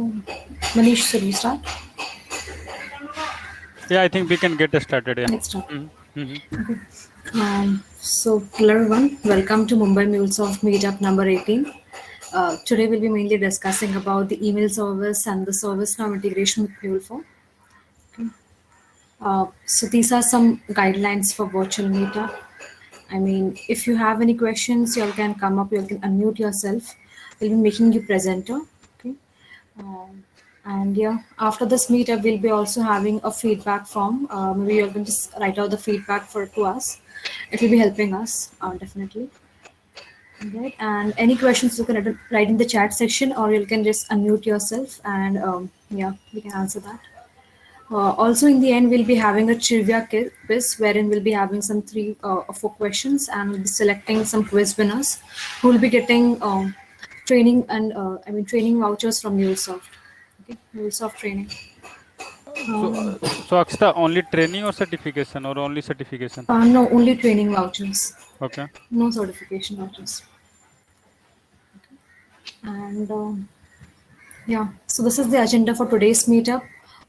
Manish, should we start? Yeah, I think we can get started. Yeah. Let's start. Mm-hmm. So, hello everyone, welcome to Mumbai MuleSoft Meetup number 18. Today we'll be mainly discussing about the email service and the service now integration with MuleForm. So these are some guidelines for virtual meetup. I mean, if you have any questions, you all can come up, you all can unmute yourself. We'll be making you presenter. Okay. Um, and yeah, after this meetup, we'll be also having a feedback form. Maybe you all can just write out the feedback for to us. It will be helping us definitely. Right. And any questions you can write in the chat section, or you can just unmute yourself, and yeah, we can answer that. Also, in the end, we'll be having a trivia quiz wherein we'll be having some three or four questions, and we'll be selecting some quiz winners who will be getting training and training vouchers from MuleSoft. Okay, MuleSoft training. So, Um, Akshita, only training or certification or only certification? no, only training vouchers. Okay. No certification vouchers. And yeah, so this is the agenda for today's meetup.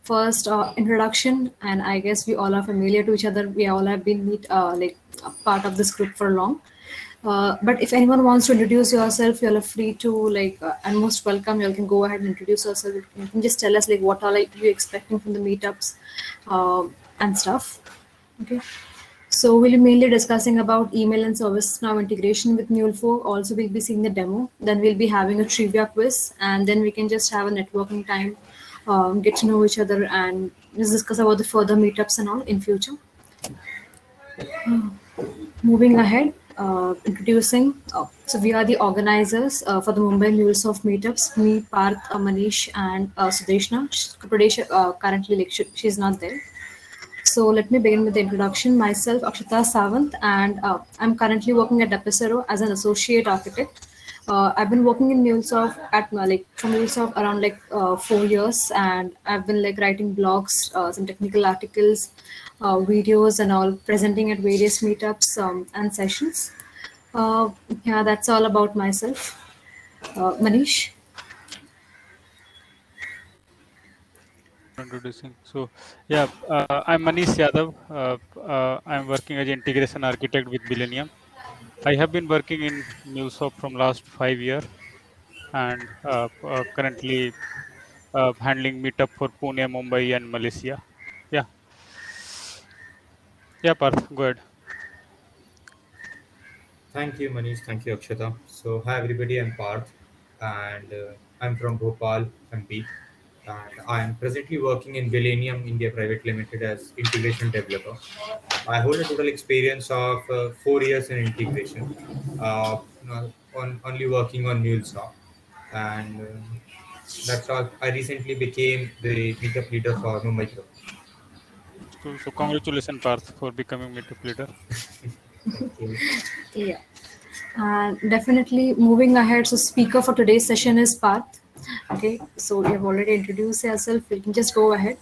First, introduction, and I guess we all are familiar to each other. We all have been like a part of this group for long. But if anyone wants to introduce yourself, you all are free to and most welcome. You all can go ahead and introduce yourself. You can just tell us like what are like you expecting from the meetups and stuff. Okay. So we'll be mainly discussing about email and ServiceNow integration with Mulefo. Also, we'll be seeing the demo. Then we'll be having a trivia quiz, and then we can just have a networking time, get to know each other, and just discuss about the further meetups and all in future. Moving ahead, introducing. So we are the organizers for the Mumbai MuleSoft meetups. Me, Parth, Manish, and Sudeshna. Today, currently, like, she's not there. So let me begin with the introduction. Myself, Akshita Sawant, and I'm currently working at Dapicero as an associate architect. I've been working in MuleSoft at like from MuleSoft around 4 years, and I've been like writing blogs, some technical articles, videos, and all, presenting at various meetups and sessions. Uh, yeah, that's all about myself. Manish. Introducing. So, yeah, I'm Manish Yadav. I'm working as integration architect with Millennium. I have been working in MuleSoft from last 5 years and currently handling meetup for Pune, Mumbai, and Malaysia. Yeah, yeah, Parth, go ahead. Thank you, Manish. Thank you, Akshata. So, hi everybody, I'm Parth, and I'm from Bhopal, MP, and I'm presently working in Millennium India Private Limited as integration developer. I hold a total experience of 4 years in integration, on only working on MuleSoft, and that's how I recently became the meetup leader for Mumbai Group. So congratulations, Parth, for becoming meetup leader. Thank you. Yeah. And definitely moving ahead. So speaker for today's session is Parth. Okay, so you have already introduced yourself. You can just go ahead.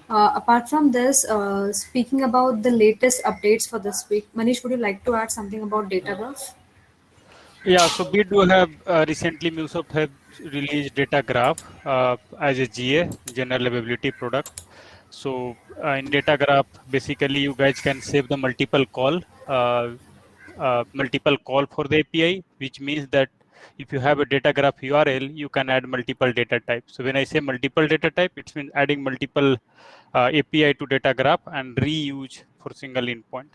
Apart from this, speaking about the latest updates for this week, Manish, would you like to add something about Datagraph? Yeah, so we do have recently MuleSoft have released Data Graph as a GA, general availability product. So in Data Graph, basically you guys can save the multiple call for the API, which means that if you have a data graph URL, you can add multiple data types. So when I say multiple data type, it means adding multiple API to data graph and reuse for single endpoint.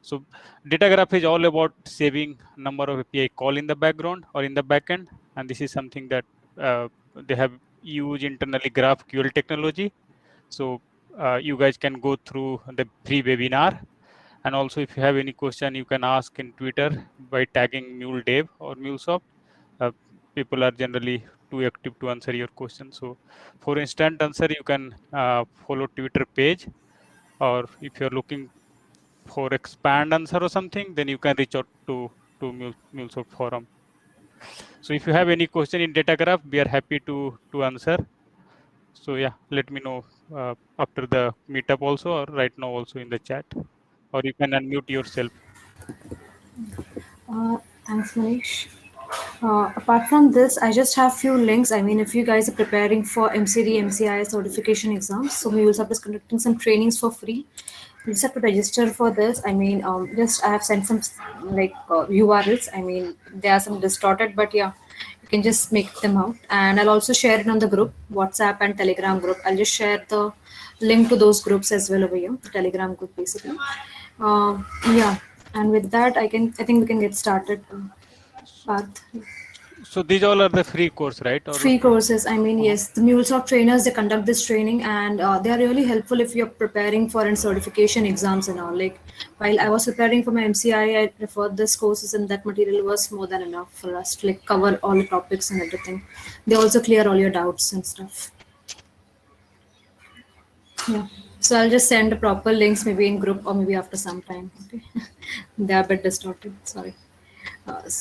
So data graph is all about saving number of API call in the background or in the backend, and this is something that they have used internally GraphQL technology. So you guys can go through the free webinar, and also if you have any question, you can ask in Twitter by tagging MuleDev or MuleSoft. Uh, People are generally too active to answer your question. So for instant answer, you can follow Twitter page, or if you're looking for expand answer or something, then you can reach out to MuleSoft forum. So if you have any question in data graph, we are happy to answer. So yeah, let me know after the meetup also, or right now also in the chat, or you can unmute yourself. Thanks, Manish. Apart from this, I just have few links. I mean, if you guys are preparing for MCD, MCI certification exams, so we also is conducting some trainings for free. You just have to register for this. I mean, just I have sent some like URLs. I mean, they are some distorted, but yeah, you can just make them out. And I'll also share it on the group, WhatsApp and Telegram group. I'll just share the link to those groups as well over here, the Telegram group basically. Yeah, and with that, I think we can get started. Parth. So these all are the free course, right? Or Free courses. I mean, yes, the MuleSoft trainers, they conduct this training, and they are really helpful if you're preparing for an certification exams and all. Like while I was preparing for my MCI, I referred this courses, and that material was more than enough for us to like cover all the topics and everything. They also clear all your doubts and stuff. Yeah. So I'll just send the proper links maybe in group or maybe after some time. Okay. They are a bit distorted. Sorry.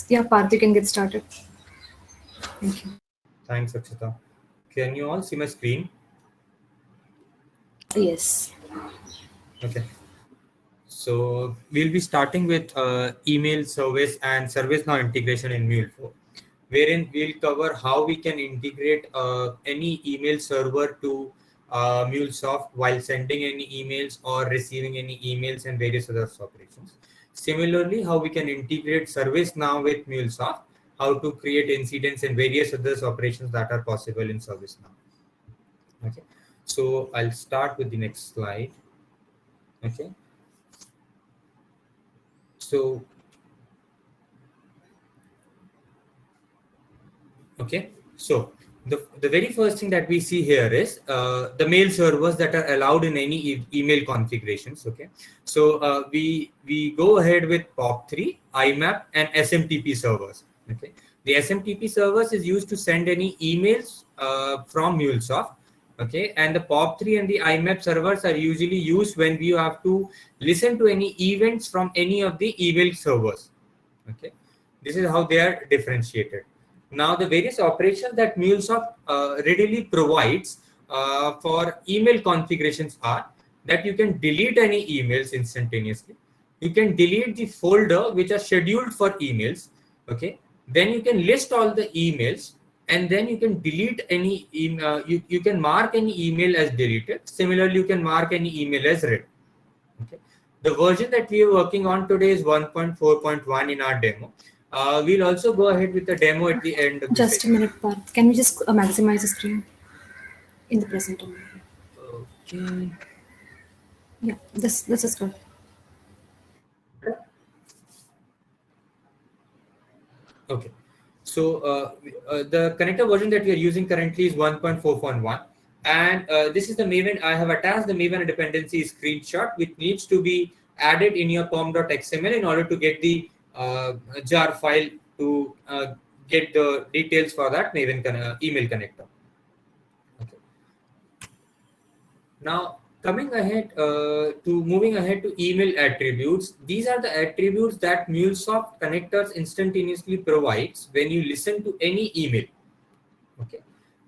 Yeah, Parth, you can get started. Thank you. Thanks, Akshata. Can you all see my screen? Yes. Okay. So we'll be starting with email service and ServiceNow integration in MuleFlow, wherein we'll cover how we can integrate any email server to MuleSoft while sending any emails or receiving any emails and various other operations. Similarly, how we can integrate ServiceNow with MuleSoft, how to create incidents and various other operations that are possible in ServiceNow. Okay, so I'll start with the next slide. Okay, so the very first thing that we see here is the mail servers that are allowed in any email configurations. Okay, so we go ahead with POP3, IMAP, and SMTP servers. Okay, the SMTP servers is used to send any emails from MuleSoft. Okay, and the POP3 and the IMAP servers are usually used when we have to listen to any events from any of the email servers. Okay, this is how they are differentiated. Now, the various operations that MuleSoft readily provides for email configurations are that you can delete any emails instantaneously. You can delete the folder which are scheduled for emails. Okay, then you can list all the emails, and then you can delete any email. You can mark any email as deleted. Similarly, you can mark any email as read. Okay, the version that we are working on today is 1.4.1 in our demo. We'll also go ahead with the demo at the end of the Just session. a minute, Parth. Can we just maximize the screen in the presenter? Okay. Yeah, this is good. Okay. So the connector version that we are using currently is 1.4.1. And this is the Maven. I have attached the Maven dependency screenshot, which needs to be added in your pom.xml in order to get the jar file to get the details for that Maven email connector. Okay. Now, moving ahead to email attributes. These are the attributes that MuleSoft connectors instantaneously provides when you listen to any email. Okay,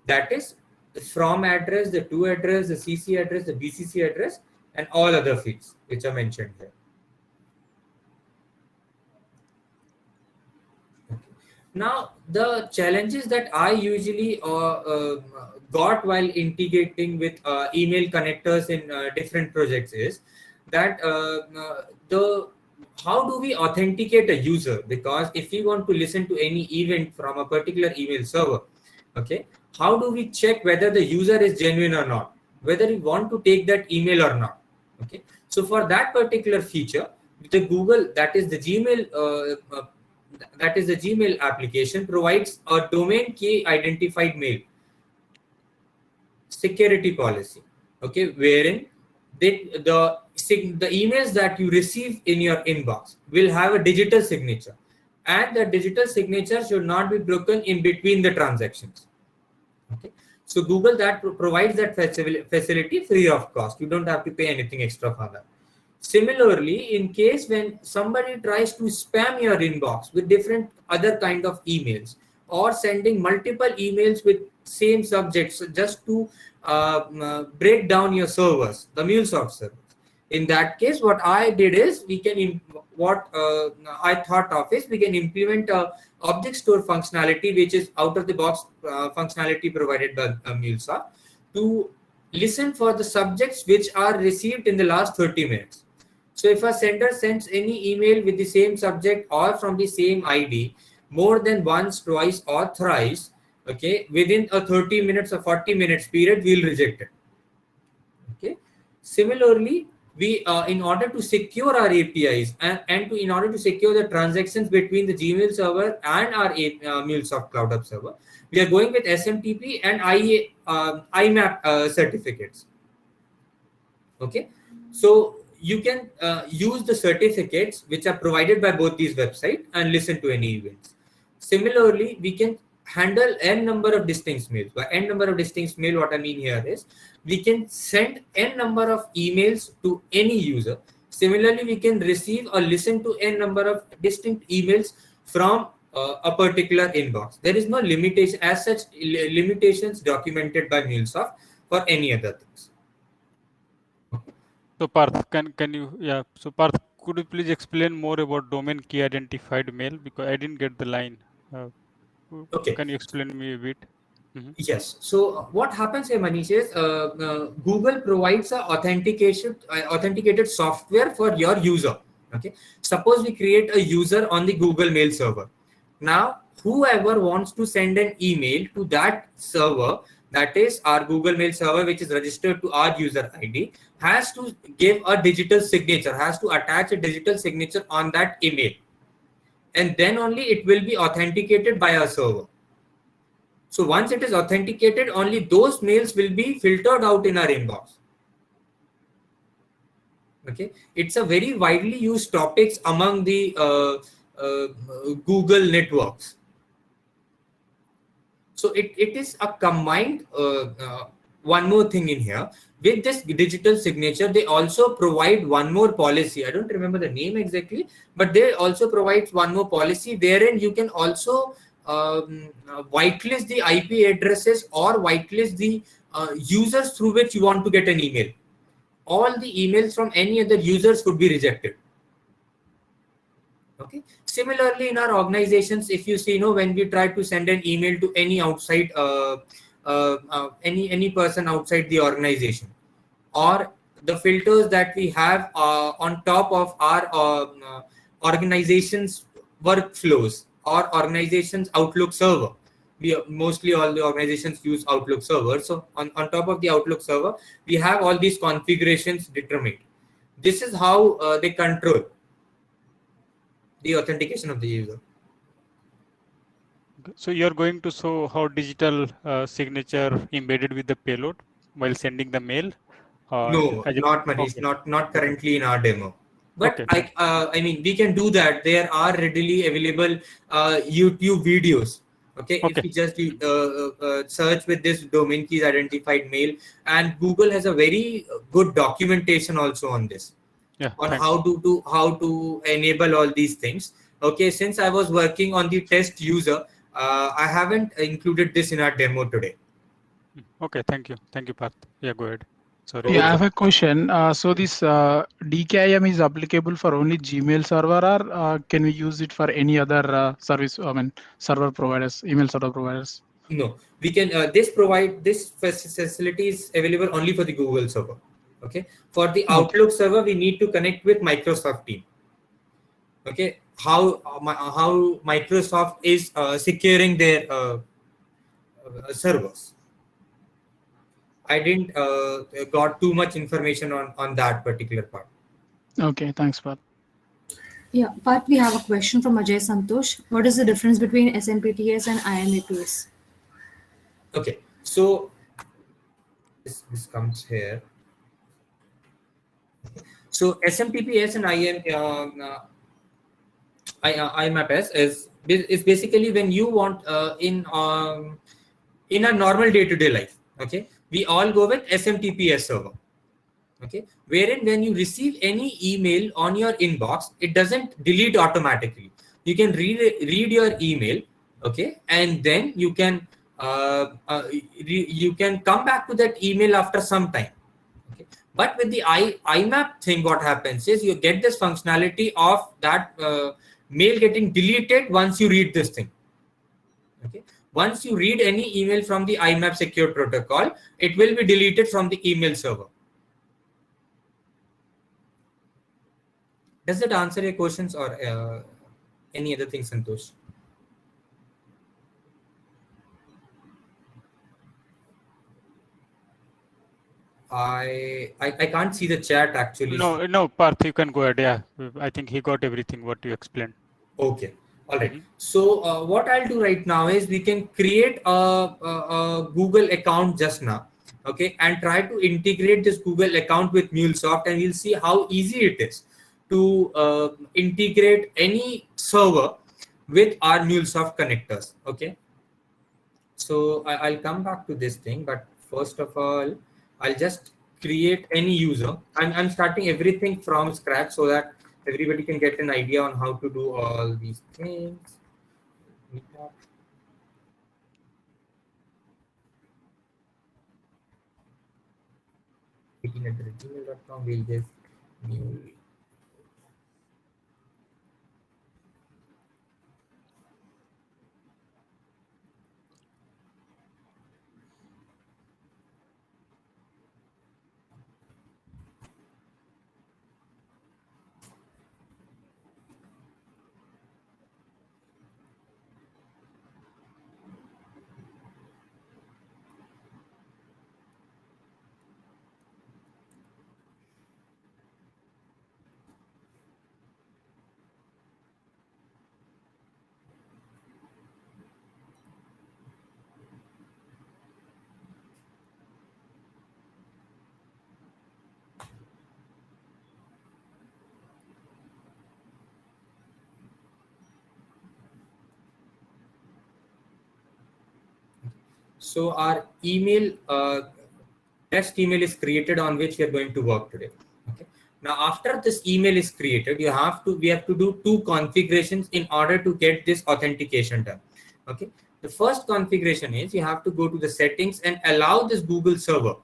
that is the from address, the to address, the CC address, the BCC address, and all other fields which are mentioned here. Now, the challenges that I usually got while integrating with email connectors in different projects is that how do we authenticate a user? Because if we want to listen to any event from a particular email server, okay, how do we check whether the user is genuine or not, whether we want to take that email or not? Okay, so for that particular feature, the Google, that is the Gmail application, provides a domain key identified mail security policy. Okay, wherein the emails that you receive in your inbox will have a digital signature, and the digital signature should not be broken in between the transactions. Okay, so Google provides that facility free of cost. You don't have to pay anything extra for that. Similarly, in case when somebody tries to spam your inbox with different other kind of emails, or sending multiple emails with same subjects just to break down your servers, the MuleSoft servers. In that case, what I did is we can I thought of is we can implement a object store functionality, which is out of the box functionality provided by MuleSoft, to listen for the subjects which are received in the last 30 minutes. So if a sender sends any email with the same subject or from the same ID more than once, twice, or thrice, okay, within a 30 minutes or 40 minutes period, we'll reject it. Okay. Similarly, we in order to secure our APIs in order to secure the transactions between the Gmail server and our MuleSoft Cloud Hub server, we are going with SMTP and IMAP certificates. Okay, so you can use the certificates which are provided by both these websites and listen to any events. Similarly, we can handle n number of distinct mails. By n number of distinct mail, what I mean here is we can send n number of emails to any user. Similarly, we can receive or listen to n number of distinct emails from a particular inbox. There is no limitation as such, limitations documented by MuleSoft for any other things. So Parth, can you So Parth, could you please explain more about domain key identified mail, because I didn't get the line. Okay. Can you explain me a bit? Yes. So what happens here, Manish, is Google provides a authenticated software for your user. Okay. Suppose we create a user on the Google Mail server. Now, whoever wants to send an email to that server, that is our Google Mail server, which is registered to our user ID, has to give a digital signature, has to attach a digital signature on that email. And then only it will be authenticated by our server. So once it is authenticated, only those mails will be filtered out in our inbox. Okay, it's a very widely used topics among the Google networks. So it is a combined one more thing in here. With this digital signature, they also provide one more policy. I don't remember the name exactly, but they also provide one more policy wherein you can also whitelist the IP addresses or whitelist the users through which you want to get an email. All the emails from any other users would be rejected. Okay. Similarly, in our organizations, if you see, when we try to send an email to any outside, any person outside the organization, or the filters that we have on top of our organization's workflows or organization's Outlook server. Mostly all the organizations use Outlook server. So on top of the Outlook server, we have all these configurations determined. This is how they control the authentication of the user. So you're going to show how digital signature embedded with the payload while sending the mail? No, not Manish, okay. not currently in our demo. But okay. I mean, we can do that. There are readily available YouTube videos. Okay, if you just search with this domain keys identified mail, and Google has a very good documentation also on this. On how to enable all these things. Okay, since I was working on the test user, I haven't included this in our demo today. Okay, thank you, Parth. Yeah, go ahead. Sorry. Yeah, I have a question. So this DKIM is applicable for only Gmail server, or can we use it for any other service? I mean, server providers, email server providers. No, we can. This facility is available only for the Google server. Okay, for the Outlook server, we need to connect with Microsoft Team. Okay, how Microsoft is securing their servers. I didn't got too much information on that particular part. Okay, thanks, Parth. Yeah, Parth, we have a question from Ajay Santosh. What is the difference between SMPTS and IMAPS? Okay, so this comes here. So SMTPS and IMAPS is basically when you want in a normal day-to-day life. Okay, we all go with SMTPS server. Okay, wherein when you receive any email on your inbox, it doesn't delete automatically. You can read your email. Okay, and then you can come back to that email after some time. Okay, But with the IMAP thing, what happens is you get this functionality of that mail getting deleted once you read this thing. Okay. Once you read any email from the IMAP secure protocol, it will be deleted from the email server. Does that answer your questions or any other thing, Santosh? I can't see the chat actually. No, Parth, you can go ahead. Yeah, I think he got everything what you explained. Okay. All right. So what I'll do right now is we can create a Google account just now. Okay. And try to integrate this Google account with MuleSoft, and we'll see how easy it is to integrate any server with our MuleSoft connectors. Okay. So I'll come back to this thing, but first of all, I'll just create any user. I'm starting everything from scratch so that everybody can get an idea on how to do all these things. gmail.com, we'll give new. So our email, test email is created on which we are going to work today. Okay. Now, after this email is created, we have to do two configurations in order to get this authentication done. Okay. The first configuration is you have to go to the settings and allow this Google server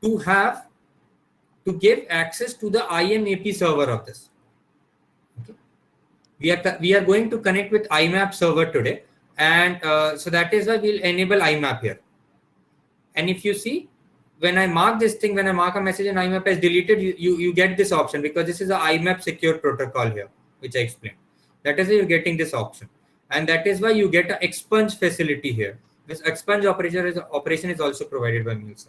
to give access to the IMAP server of this. Okay. We are going to connect with IMAP server today. And so that is why we'll enable IMAP here. And if you see, when I mark this thing, when I mark a message and IMAP is deleted, you get this option because this is a IMAP secure protocol here, which I explained. That is why you're getting this option. And that is why you get an expunge facility here. This expunge operation is also provided by MuleSoft.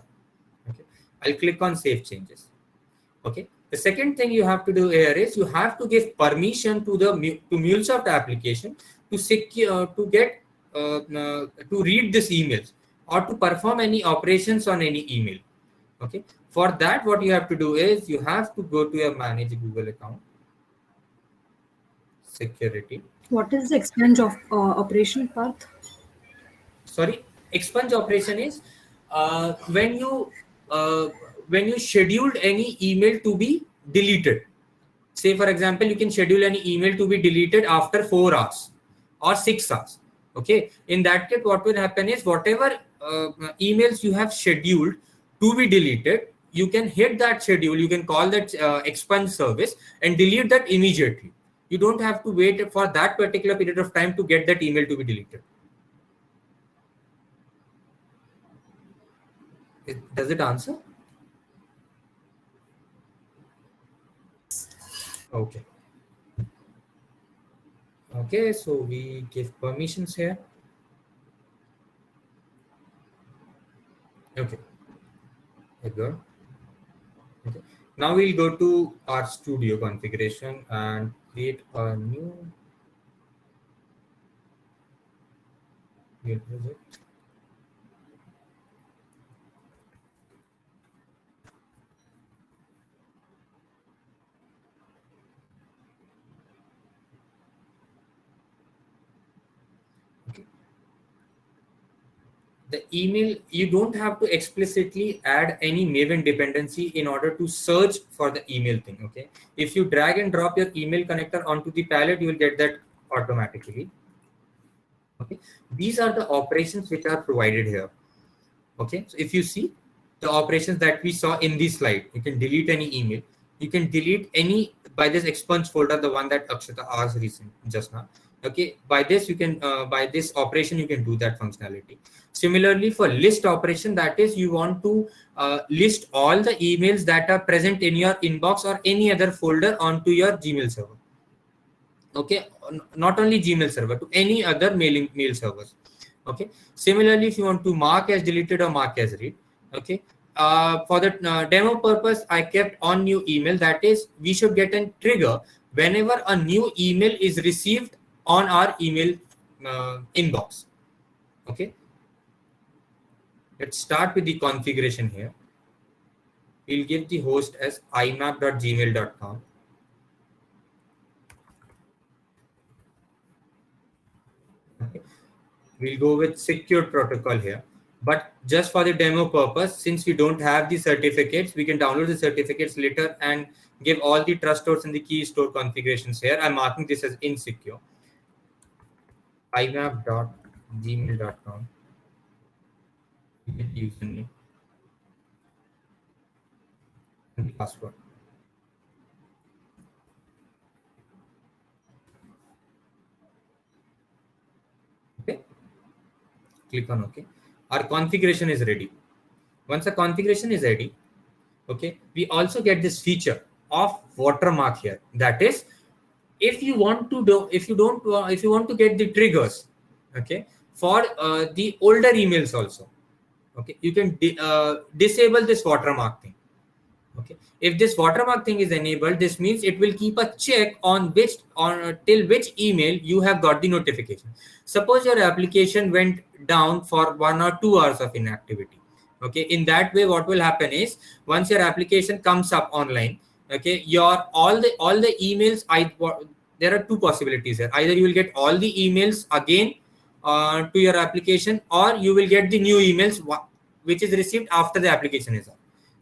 Okay. I'll click on Save Changes. Okay. The second thing you have to do here is you have to give permission to MuleSoft application to secure to read this emails or to perform any operations on any email. Okay. For that, what you have to do is you have to go to your Manage Google account, Security. What is the expunge of operation, Parth? Sorry, expunge operation is when you scheduled any email to be deleted. Say, for example, you can schedule any email to be deleted after 4 hours or 6 hours. Okay. In that case, what will happen is whatever emails you have scheduled to be deleted, you can hit that schedule. You can call that expunge service and delete that immediately. You don't have to wait for that particular period of time to get that email to be deleted. Does it answer? Okay. Okay, so we give permissions here. Okay. Good. Okay. Now we'll go to our studio configuration and create a new project. The email, you don't have to explicitly add any Maven dependency in order to search for the email thing. Okay. If you drag and drop your email connector onto the palette, you will get that automatically. Okay. These are the operations which are provided here. Okay. So if you see, the operations that we saw in this slide. You can delete any email. You can delete any by this expunge folder, the one that Akshata asked recent just now. Okay, by this you can by this operation you can do that functionality. Similarly, for list operation, that is you want to list all the emails that are present in your inbox or any other folder onto your Gmail server. Okay, not only Gmail server, to any other mail servers. Okay, similarly, if you want to mark as deleted or mark as read, okay, for the demo purpose, I kept on new email. That is, we should get a trigger whenever a new email is received on our email inbox. Okay, let's start with the configuration here. We'll give the host as imap.gmail.com. Okay. We'll go with secure protocol here. But just for the demo purpose, since we don't have the certificates, we can download the certificates later and give all the trust stores and the key store configurations here. I'm marking this as insecure. imap.gmail.com. Username and password. Okay. Click on OK. Our configuration is ready. Once the configuration is ready, okay, we also get this feature of watermark here. That is, if you want to if you want to get the triggers, okay, for the older emails also, okay, you can disable this watermark thing. Okay, if this watermark thing is enabled, this means it will keep a check on till which email you have got the notification. Suppose your application went down for 1 or 2 hours of inactivity. Okay, in that way, what will happen is once your application comes up online, okay, all the emails, there are two possibilities here. Either you will get all the emails again to your application, or you will get the new emails which is received after the application is up.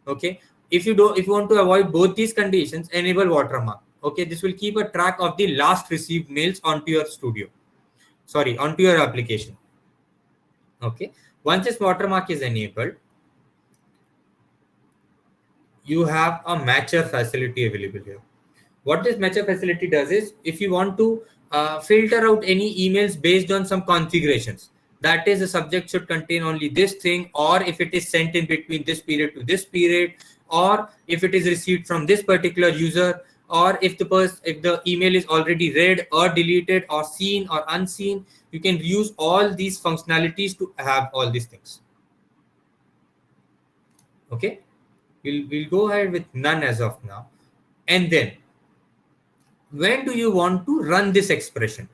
Okay, if you want to avoid both these conditions, enable watermark. Okay, this will keep a track of the last received mails onto your onto your application. Okay, once this watermark is enabled, you have a matcher facility available here. What this matcher facility does is, if you want to filter out any emails based on some configurations, that is, the subject should contain only this thing, or if it is sent in between this period to this period, or if it is received from this particular user, or if the email is already read or deleted or seen or unseen, you can use all these functionalities to have all these things. Okay, we'll go ahead with none as of now. And then when do you want to run this expression?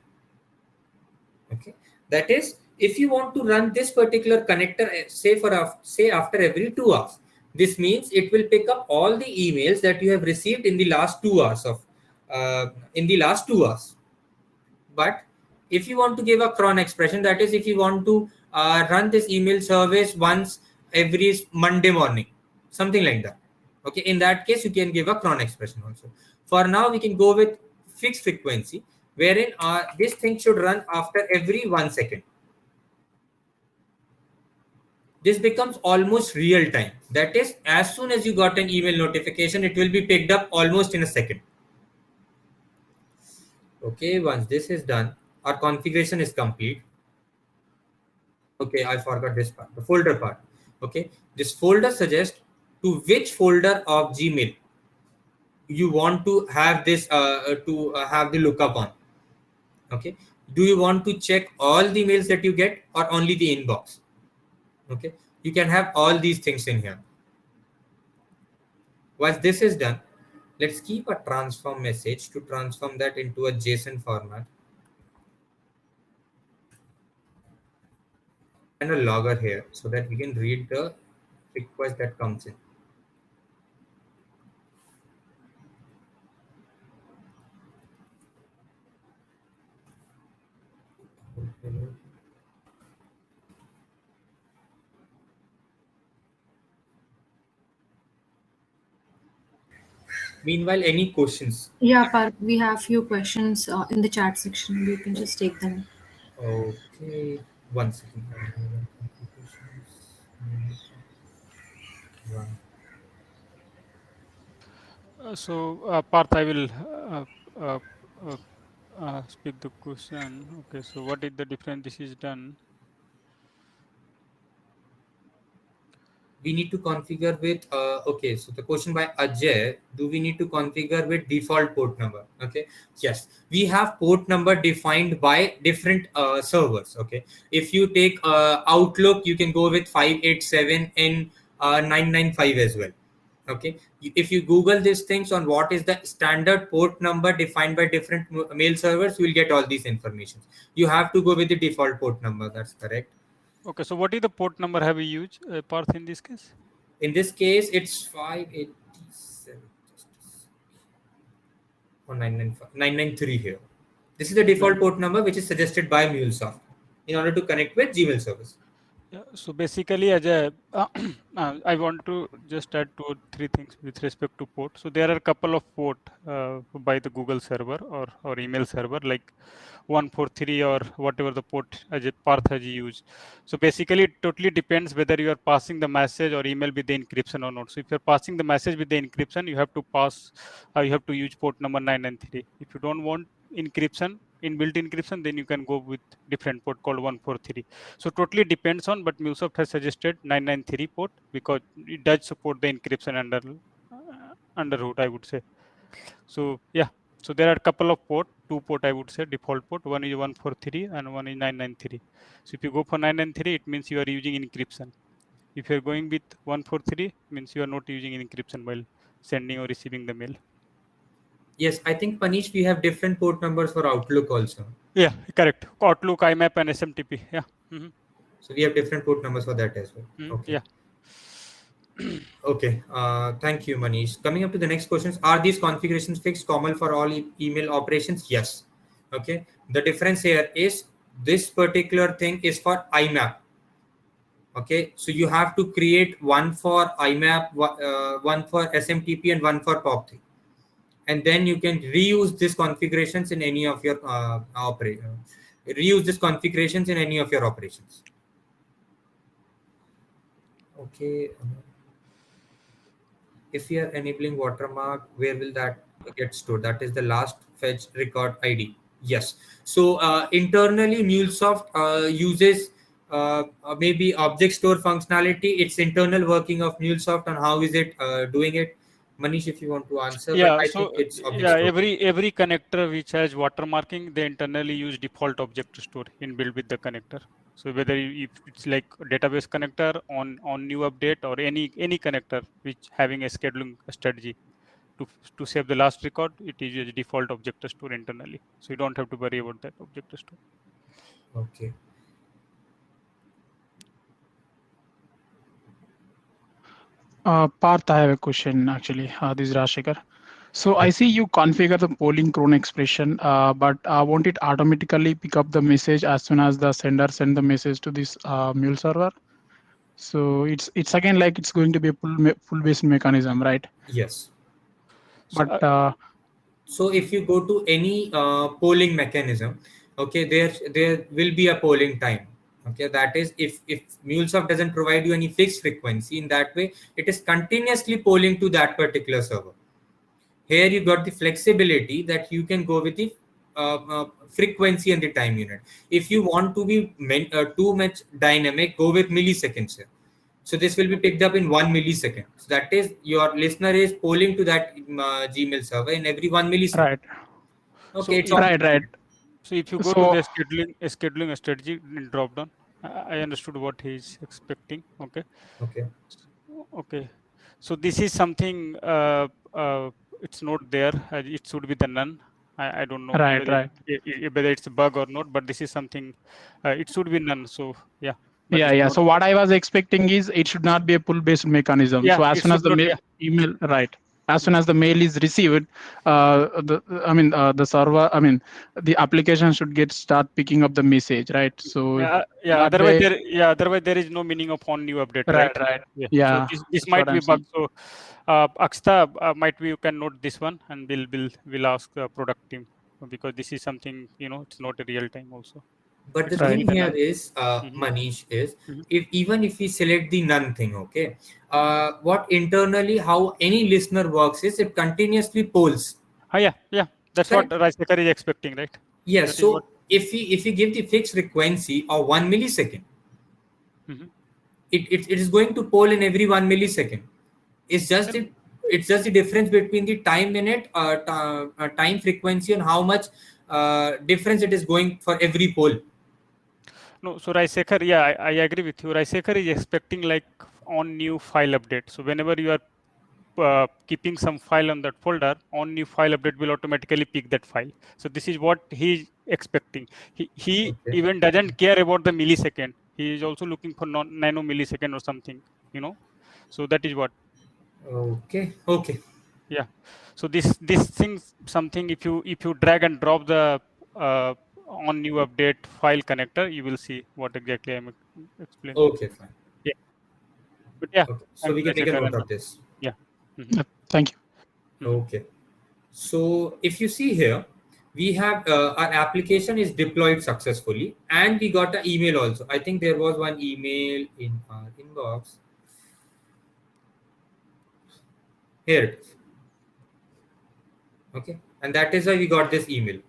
Okay, that is, if you want to run this particular connector, say after every 2 hours, this means it will pick up all the emails that you have received in the last 2 hours But if you want to give a cron expression, that is, if you want to run this email service once every Monday morning, something like that. Okay, in that case, you can give a cron expression also. For now, we can go with fixed frequency, wherein this thing should run after every 1 second. This becomes almost real time. That is, as soon as you got an email notification, it will be picked up almost in a second. Okay, once this is done, our configuration is complete. Okay, I forgot this part, the folder part. Okay, this folder suggests to which folder of Gmail you want to have this have the lookup on. Okay, do you want to check all the mails that you get or only the inbox? Okay, you can have all these things in here. Once this is done, let's keep a transform message to transform that into a JSON format, and a logger here so that we can read the request that comes in. Meanwhile, any questions? Yeah, Parth, we have few questions in the chat section. You can just take them. Okay, 1 second. Parth, I will uh, uh, speak the question. Okay, so what is the difference this is done? We need to configure with okay, so the question by Ajay, do we need to configure with default port number? Okay, yes, we have port number defined by different servers. Okay, if you take Outlook, you can go with 587 and 995 as well. Okay, if you google these things on what is the standard port number defined by different mail servers, you will get all these information. You have to go with the default port number, that's correct. Okay, so what is the port number have we used, Parth, in this case? In this case, it's 587 or 993 here. This is the default port number which is suggested by MuleSoft in order to connect with Gmail service. Yeah, so basically, Ajay, I want to just add 2 or 3 things with respect to port. So there are a couple of port by the Google server or email server, like 143 or whatever the port Ajay Parth has used. So basically, it totally depends whether you are passing the message or email with the encryption or not. So if you're passing the message with the encryption, you have to pass, you have to use port number 993. If you don't want encryption, inbuilt encryption, then you can go with different port called 143. So totally depends on, but MuleSoft has suggested 993 port because it does support the encryption under root, I would say. So yeah, so there are a couple of port, 2 port I would say, default port. One is 143 and one is 993. So if you go for 993, it means you are using encryption. If you are going with 143, means you are not using encryption while sending or receiving the mail. Yes, I think Manish, we have different port numbers for Outlook also. Yeah, correct. Outlook, IMAP, and SMTP. Yeah. Mm-hmm. So we have different port numbers for that as well. Okay. Yeah. Okay. Thank you, Manish. Coming up to the next questions, are these configurations fixed common for all email operations? Yes. Okay. The difference here is this particular thing is for IMAP. Okay, so you have to create one for IMAP, one for SMTP, and one for POP3, and then you can reuse these configurations in any of your reuse these configurations in any of your operations. Okay. If you are enabling watermark, where will that get stored? That is the last fetch record ID. Yes. So internally, MuleSoft uses maybe object store functionality. It's internal working of MuleSoft on how is it doing it. Manish, if you want to answer, Yeah, but I so think it's object yeah, store. every connector which has watermarking, they internally use default object store inbuilt with the connector. So whether if it's like a database connector on new update or any connector which having a scheduling strategy to save the last record, it is a default object store internally. So you don't have to worry about that object store. Okay. Parth, I have a question actually. This is Rashikar. So I see you configure the polling cron expression, but won't it automatically pick up the message as soon as the sender send the message to this Mule server? So it's again like it's going to be a pull based mechanism, right? Yes. So, But So if you go to any polling mechanism, okay, there will be a polling time. Okay, that is if MuleSoft doesn't provide you any fixed frequency, in that way it is continuously polling to that particular server. Here you got the flexibility that you can go with the frequency and the time unit. If you want to be too much dynamic, go with milliseconds here. So this will be picked up in 1 millisecond. So that is your listener is polling to that Gmail server in every 1 millisecond. right. Okay, it's Right. So if you go So to the scheduling strategy drop down, I understood what he is expecting. Okay. Okay. Okay. So this is something it's not there. It should be the none. I don't know right. whether it's a bug or not, but this is something it should be none. So yeah. But it's Yeah. not. So what I was expecting is it should not be a pull based mechanism. Yeah, So as it soon as should not. the Yeah. email, right? As soon as the mail is received, the server, the application should start picking up the message, right? So Yeah. that way, Otherwise there is no meaning of on new update, right? right. Yeah. So Yeah, this that's what might be I'm bug. saying. So Akshita, might we you can note this one, and we'll ask the product team because this is something it's not a real time also. But the Right. thing here is, Manish, is even if we select the none thing, okay, what internally how any listener works is it continuously polls. Yeah. That's what Correct? Rajsekhar is expecting, right? Yes. That is what. So if we give the fixed frequency of 1 millisecond, Mhm. it is going to poll in every 1 millisecond. It's just Yeah. the difference between the time minute time frequency and how much difference it is going for every poll. No, so Rajsekhar, yeah, I agree with you. Rajsekhar is expecting like on new file update. So whenever you are keeping some file on that folder, on new file update will automatically pick that file. So this is what he's expecting. He Okay. even doesn't care about the millisecond. He is also looking for nano millisecond or something, you know. So that is what. Okay. Yeah. So this thing something if you drag and drop the uh, on new update file connector, you will see what exactly I'm explaining. Okay, fine. Yeah. But yeah, Okay, so I'm we can make a Rajsekhar note and of this. yeah. Mhm. Thank you. Okay. So if you see here, we have our application is deployed successfully, and we got an email also. I think there was one email in our inbox. Here it is. Okay, and that is why we got this email.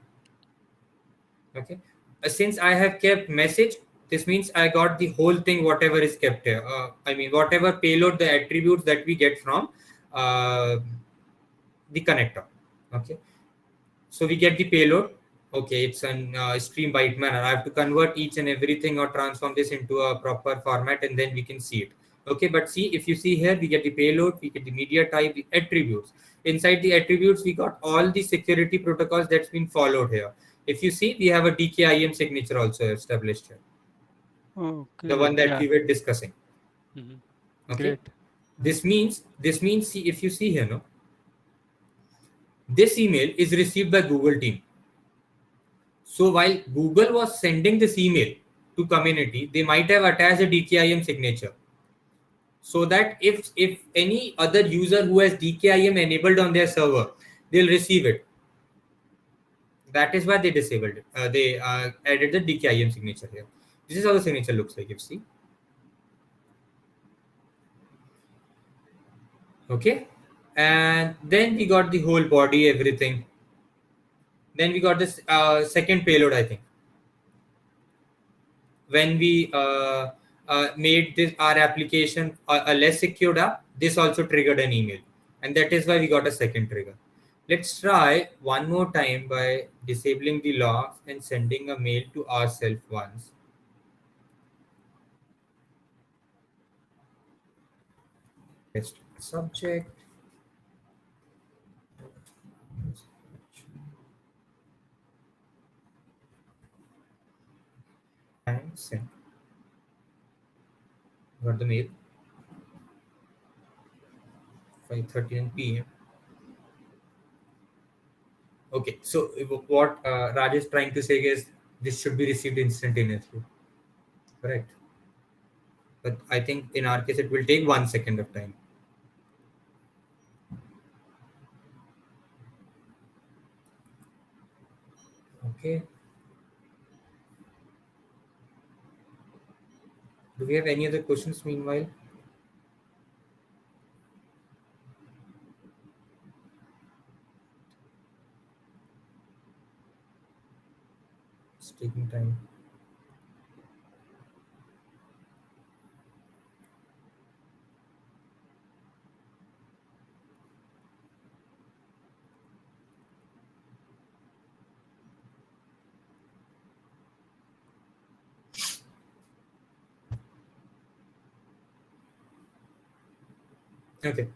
Okay, since I have kept message, this means I got the whole thing, whatever is kept here. I mean, whatever payload, the attributes that we get from uh, the connector. Okay, so we get the payload. Okay, it's an stream byte manner. I have to convert each and everything or transform this into a proper format, and then we can see it. Okay, but see, if you see here, we get the payload, we get the media type, the attributes. Inside the attributes, we got all the security protocols that's been followed here. If you see, we have a DKIM signature also established here, the Okay. one that Yeah. we were discussing. Mhm. Okay, Great. this means see, if you see here, no, this email is received by Google team. So while Google was sending this email to community, they might have attached a DKIM signature, so that if any other user who has DKIM enabled on their server, they'll receive it. That is why they disabled it. They added the DKIM signature here. This is how the signature looks like. You see, okay, and then we got the whole body, everything. Then we got this second payload, I think. When we made this our application a less secured app, this also triggered an email, and that is why we got a second trigger. Let's try one more time by disabling the logs and sending a mail to ourselves once. Test subject. And send. Got the mail. 5:39 p.m. Okay, so what Raj is trying to say is this should be received instantaneously, correct? But I think in our case it will take 1 second of time. Okay. Do we have any other questions meanwhile? It's taking time. Okay,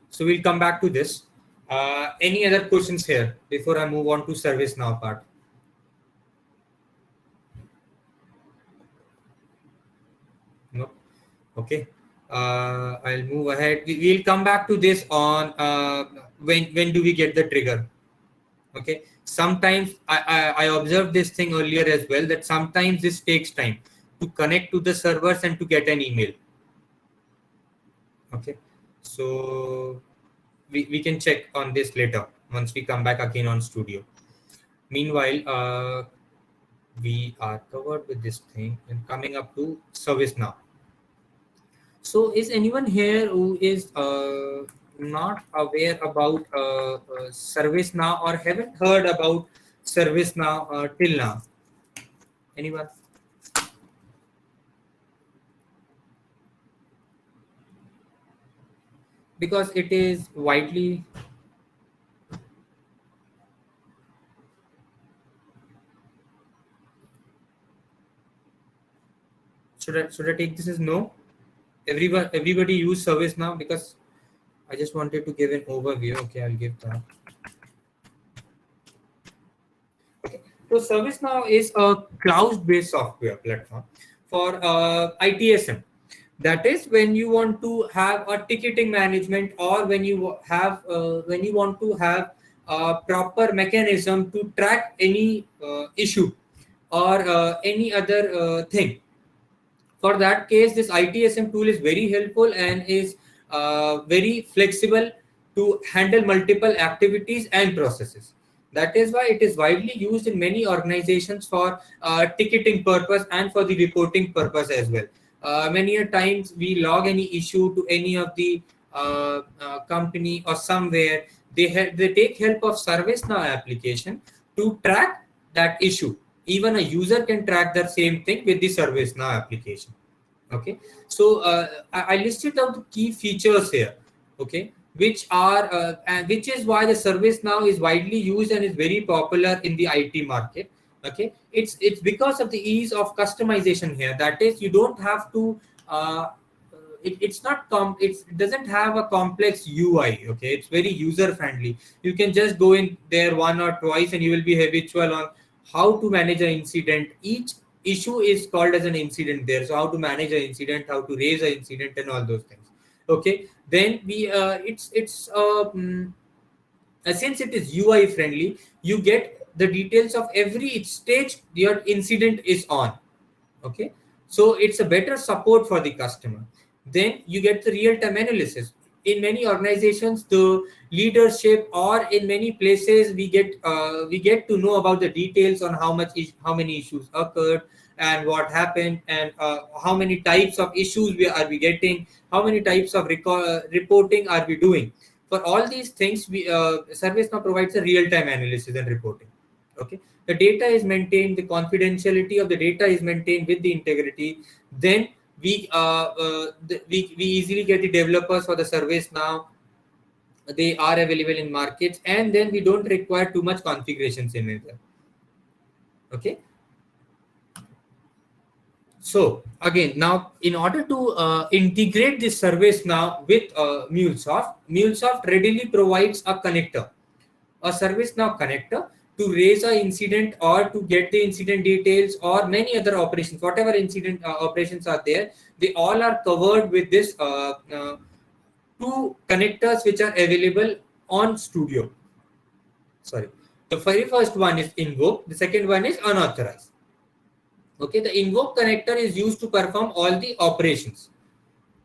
so we'll come back to this. Any other questions here before I move on to service now part? No. Okay. I'll move ahead. We'll come back to this on when do we get the trigger. Okay. Sometimes I observed this thing earlier as well, that sometimes this takes time to connect to the servers and to get an email. Okay. So we can check on this later once we come back again on studio. Meanwhile, we are covered with this thing and coming up to ServiceNow. So is anyone here who is not aware about ServiceNow or haven't heard about ServiceNow till now? Anyone? Because it is widely should I take this as no? Everybody use ServiceNow, because I just wanted to give an overview. Okay, I'll give that. Okay, so ServiceNow is a cloud-based software platform for ITSM. That is when you want to have a ticketing management, or when you want to have a proper mechanism to track any issue or any other thing. For that case, this ITSM tool is very helpful and is very flexible to handle multiple activities and processes. That is why it is widely used in many organizations for ticketing purpose and for the reporting purpose as well. Many a times we log any issue to any of the company or somewhere, they take help of ServiceNow application to track that issue. Even a user can track the same thing with the ServiceNow application. Okay, so I listed out the key features here. Okay, which are and which is why the ServiceNow is widely used and is very popular in the IT market. Okay, it's because of the ease of customization here. That is, you don't have to it doesn't have a complex UI. Okay, it's very user friendly. You can just go in there one or twice and you will be habitual on how to manage an incident. Each issue is called as an incident there. So how to manage an incident, how to raise an incident, and all those things. Okay, then we since it is UI friendly, you get the details of every stage your incident is on. Okay, so it's a better support for the customer. Then you get the real-time analysis. In many organizations, the leadership, or in many places, we get to know about the details on how many issues occurred and what happened, and how many types of issues are we getting, how many types of reporting are we doing. For all these things, ServiceNow provides a real-time analysis and reporting. Okay, the data is maintained, the confidentiality of the data is maintained with the integrity. Then we easily get the developers for the ServiceNow. They are available in markets, and then we don't require too much configurations in it. Okay. So again, now in order to integrate this ServiceNow with MuleSoft readily provides a connector, a ServiceNow connector, to raise an incident or to get the incident details or many other operations. Whatever incident operations are there, they all are covered with this two connectors which are available on Studio. Sorry, the very first one is invoke, the second one is unauthorized. Okay, the invoke connector is used to perform all the operations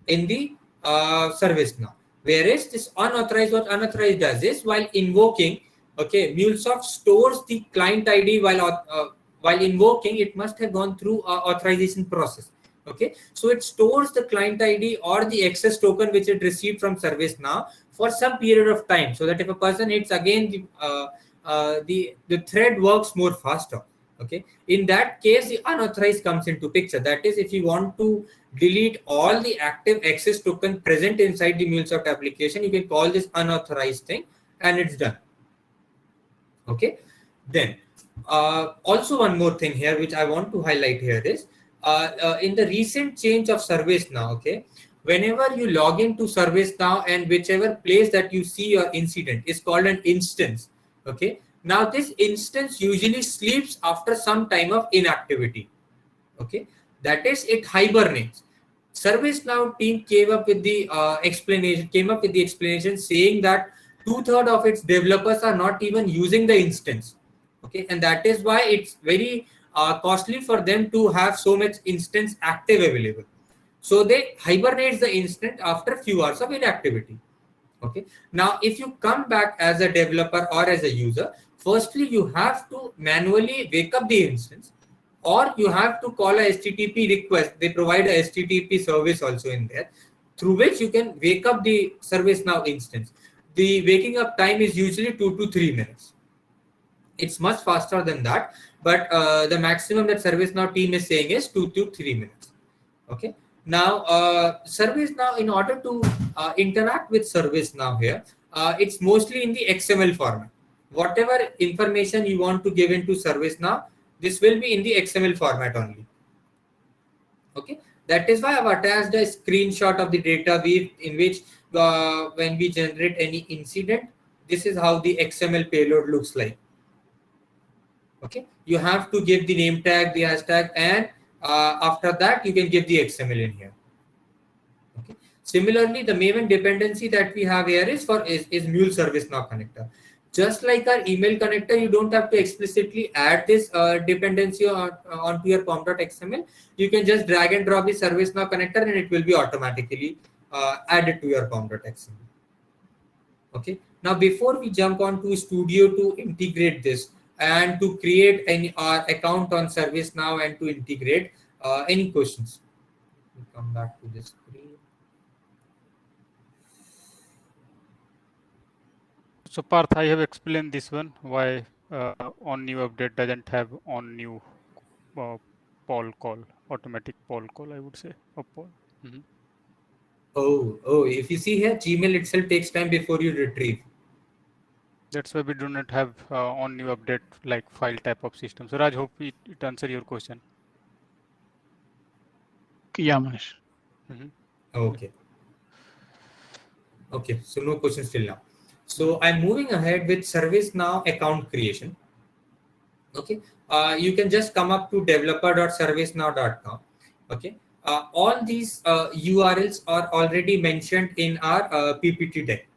in the ServiceNow, whereas this unauthorized, what unauthorized does is, while invoking, okay, MuleSoft stores the client ID while invoking. It must have gone through authorization process. Okay, so it stores the client ID or the access token which it received from ServiceNow for some period of time, so that if a person hits again, the thread works more faster. Okay, in that case, the unauthorized comes into picture. That is, if you want to delete all the active access token present inside the MuleSoft application, you can call this unauthorized thing, and it's done. Okay, then also one more thing here which I want to highlight here is in the recent change of ServiceNow. Okay, whenever you log into ServiceNow, and whichever place that you see your incident is called an instance. Okay, now this instance usually sleeps after some time of inactivity. Okay, that is, it hibernates. ServiceNow team came up with the explanation saying that 2/3 of its developers are not even using the instance. Okay, and that is why it's very costly for them to have so much instance active available. So they hibernate the instance after a few hours of inactivity. Okay, now if you come back as a developer or as a user, firstly you have to manually wake up the instance. or you have to call a HTTP request. They provide a HTTP service also in there, through which you can wake up the ServiceNow instance. The waking up time is usually 2 to 3 minutes. It's much faster than that, but the maximum that ServiceNow team is saying is 2 to 3 minutes. Okay. Now, ServiceNow, in order to interact with ServiceNow here, it's mostly in the XML format. Whatever information you want to give into ServiceNow, this will be in the XML format only. Okay. That is why I've attached a screenshot of the data in which when we generate any incident, this is how the XML payload looks like. Okay, you have to give the name tag, the hashtag, and after that you can give the XML in here. Okay. Similarly, the Maven dependency that we have here is Mule ServiceNow connector. Just like our email connector, you don't have to explicitly add this dependency onto your pom.xml. You can just drag and drop the ServiceNow connector and it will be automatically added to your pom.xml. Okay. Now, before we jump on to Studio to integrate this and to create any account on ServiceNow and to integrate, any questions? We'll come back to this screen. So Parth, I have explained this one, why on new update doesn't have on new poll call, automatic poll call, I would say. Oh, if you see here, Gmail itself takes time before you retrieve. That's why we do not have on new update like file type of system. So Raj, hope it answer your question. Yeah, Manish. Okay. Okay, so no questions till now. So I'm moving ahead with ServiceNow account creation. Okay, you can just come up to developer.servicenow.com. Okay, all these URLs are already mentioned in our PPT deck.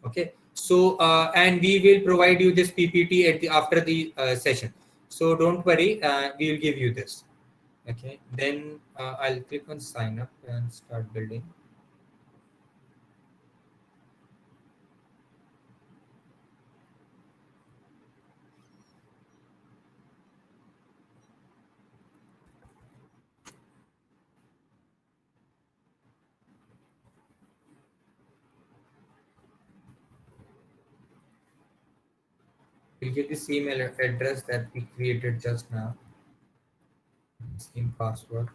Okay, so and we will provide you this PPT after the session. So don't worry, we will give you this. Okay, then I'll click on sign up and start building. We'll get the same address that we created just now. Same password.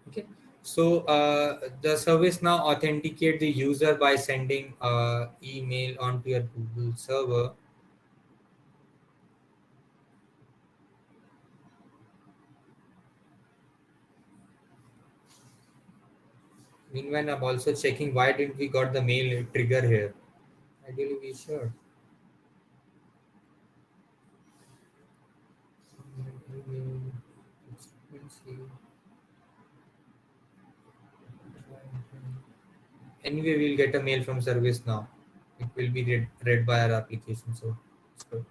Okay, so the ServiceNow authenticate the user by sending email onto your Google server. Meanwhile, I'm also checking why didn't we got the mail trigger here. Ideally, we should. Anyway, we'll get a mail from ServiceNow. It will be read by our application. So it's good.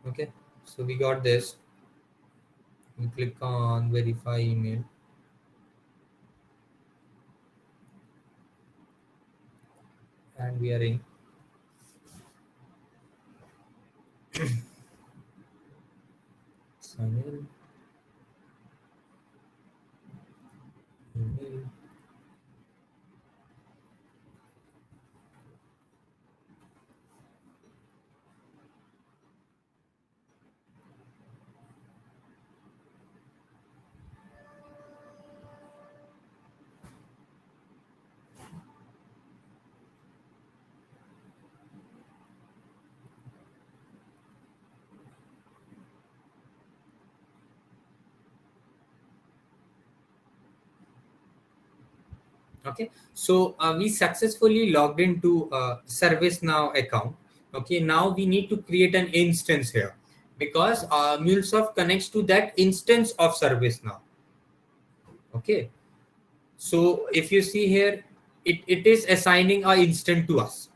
Okay, so we got this. We click on verify email. And we are in. Sign in. Email. Okay, so we successfully logged into ServiceNow account. Okay, now we need to create an instance here because MuleSoft connects to that instance of ServiceNow. Okay, so if you see here, it is assigning an instance to us.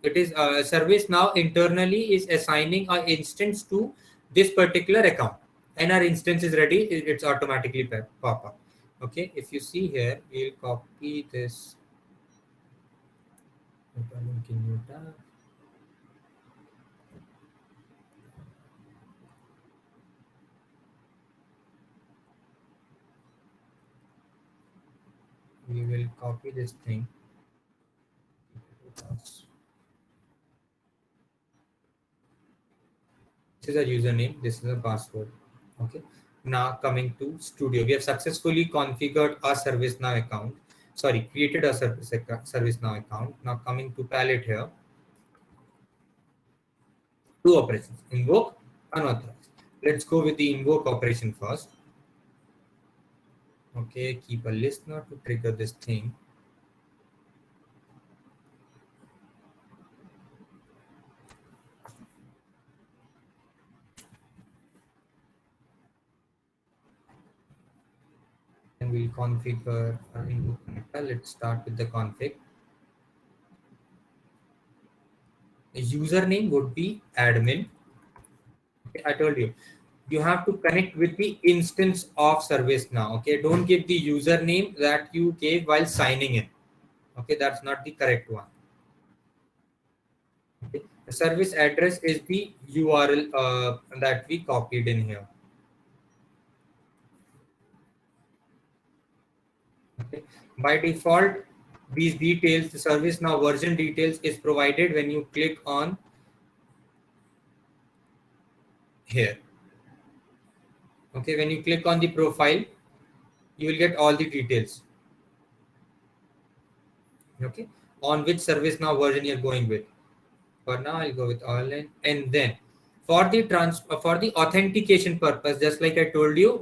It is service now internally is assigning an instance to this particular account, and our instance is ready. It's automatically pop up. Okay, if you see here, we'll copy this. We will copy this thing. This is a username, this is a password. Okay, now coming to Studio, we have successfully configured our ServiceNow account. Sorry, created a ServiceNow account. Now coming to palette here, two operations: invoke, unauthorized. Let's go with the invoke operation first. Okay, keep a listener to trigger this thing. And we'll configure our invoke connector. Let's start with the config. The username would be admin. Okay, I told you, you have to connect with the instance of ServiceNow. Okay, don't give the username that you gave while signing in. Okay, that's not the correct one. Okay. The service address is the URL that we copied in here. Okay. By default, these details, the ServiceNow version details, is provided when you click on here. Okay, when you click on the profile, you will get all the details. Okay, on which ServiceNow version you're going with. For now, I'll go with online, and then for the authentication purpose, just like I told you,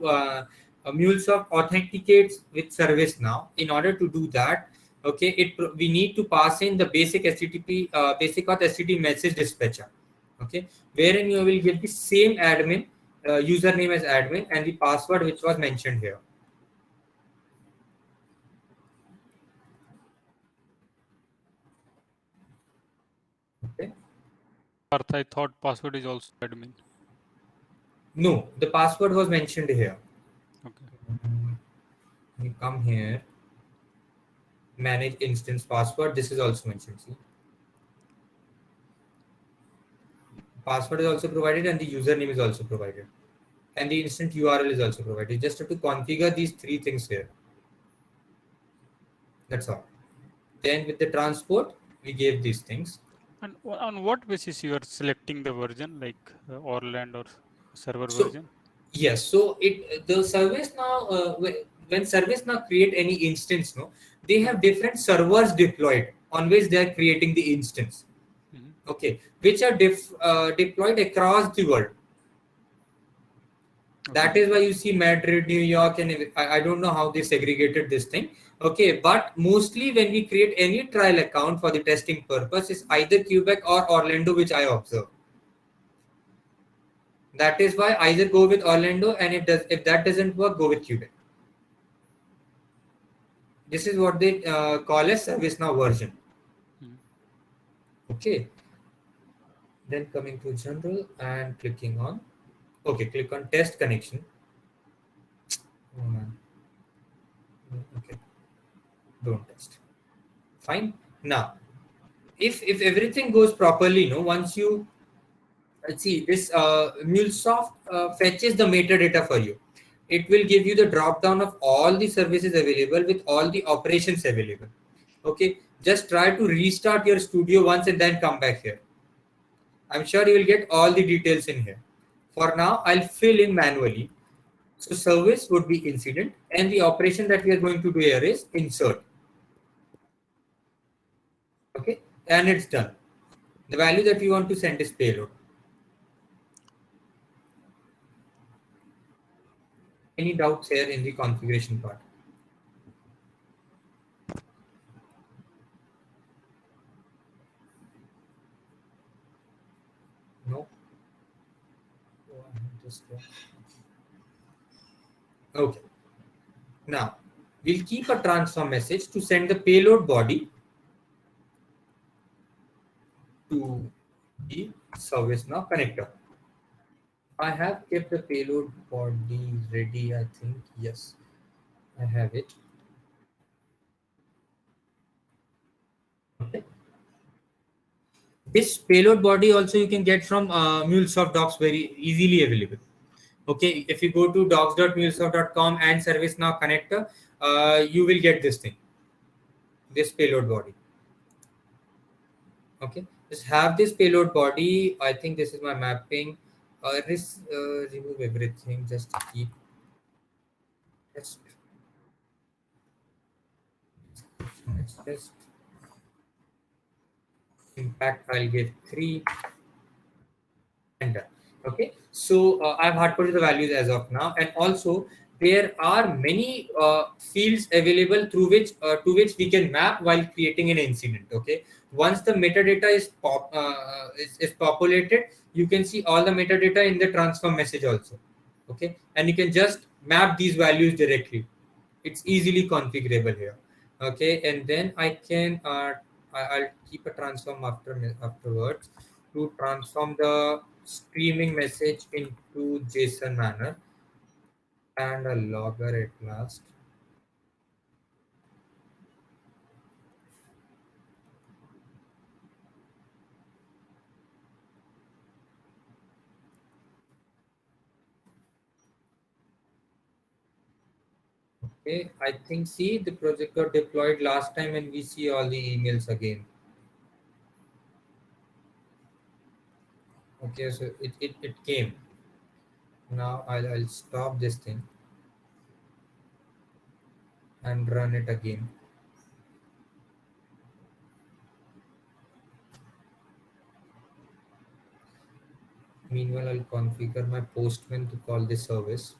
MuleSoft authenticates with ServiceNow. In order to do that, okay, we need to pass in the basic HTTP basic auth HTTP message dispatcher. Okay, wherein you will give the same admin username as admin and the password which was mentioned here. Okay. Parth, I thought password is also admin. No, the password was mentioned here. Okay. You come here, manage instance password. This is also mentioned. See, password is also provided and the username is also provided, and the instant URL is also provided. You just have to configure these three things here. That's all. Then with the transport, we gave these things. And on what basis you are selecting the version, like Orland or server So, version? yes, so the service now when service now create any instance, no, they have different servers deployed on which they are creating the instance. Okay, which are deployed across the world. That is why you see Madrid, New York, and I don't know how they segregated this thing. Okay, but mostly when we create any trial account for the testing purpose, is either Quebec or Orlando, which I observe. That is why either go with Orlando, and if that doesn't work, go with Quebec. This is what they call as ServiceNow version. Okay. Then coming to general and clicking on, okay, click on test connection. Oh man. Okay. Don't test. Fine. Now, if everything goes properly, no, once you let's see this MuleSoft fetches the metadata for you. It will give you the drop down of all the services available with all the operations available. Okay, just try to restart your studio once and then come back here. I'm sure you will get all the details in here. For now, I'll fill in manually. So service would be incident, and the operation that we are going to do here is insert. Okay, and it's done. The value that we want to send is payload. Any doubts here in the configuration part? No. Okay. Now, we'll keep a transform message to send the payload body to the ServiceNow connector. I have kept the payload body ready, I think. Yes, I have it. Okay. This payload body also you can get from MuleSoft Docs, very easily available. Okay, if you go to docs.mulesoft.com and ServiceNow connector, you will get this thing, this payload body. Okay, just have this payload body. I think this is my mapping. Remove everything, just keep just impact. I'll give 3 and done. Okay, so I've hard-coded the values as of now, and also there are many fields available through which to which we can map while creating an incident. Okay, once the metadata is populated, you can see all the metadata in the transform message also. Okay, and you can just map these values directly. It's easily configurable here. Okay, and then I can I'll keep a transform afterwards to transform the streaming message into JSON manner and a logger at last. Okay, I think see the project got deployed last time and we see all the emails again. Okay, so it came. Now I'll stop this thing and run it again. Meanwhile, I'll configure my Postman to call this service.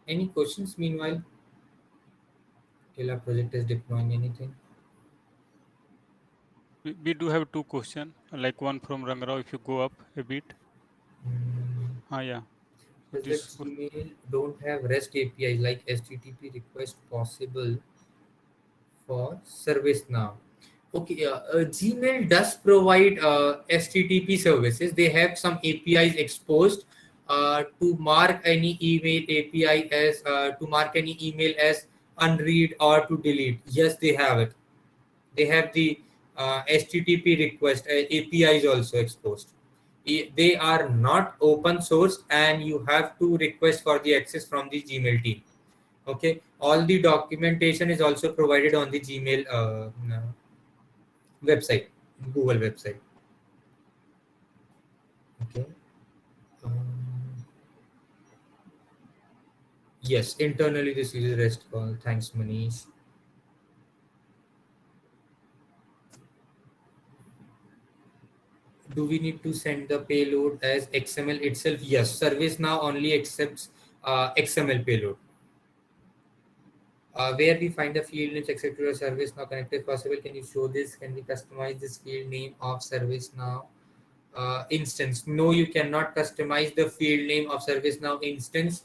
Any questions meanwhile? Till our project is deploying anything? We do have 2 questions, like one from Rangrao. If you go up a bit. Yeah. Does This the Gmail don't have REST APIs like HTTP request possible for ServiceNow? Okay, Gmail does provide HTTP services. They have some APIs exposed to mark any email API as unread or to delete. Yes, they have it. They have the HTTP request APIs also exposed. They are not open source, and you have to request for the access from the Gmail team. Okay, all the documentation is also provided on the Gmail website, Google website. Okay. Yes, internally this uses REST call. Thanks, Manish. Do we need to send the payload as XML itself? Yes, ServiceNow only accepts XML payload. Where we find the field names, etc. ServiceNow connected possible. Can you show this? Can we customize this field name of ServiceNow instance? No, you cannot customize the field name of ServiceNow instance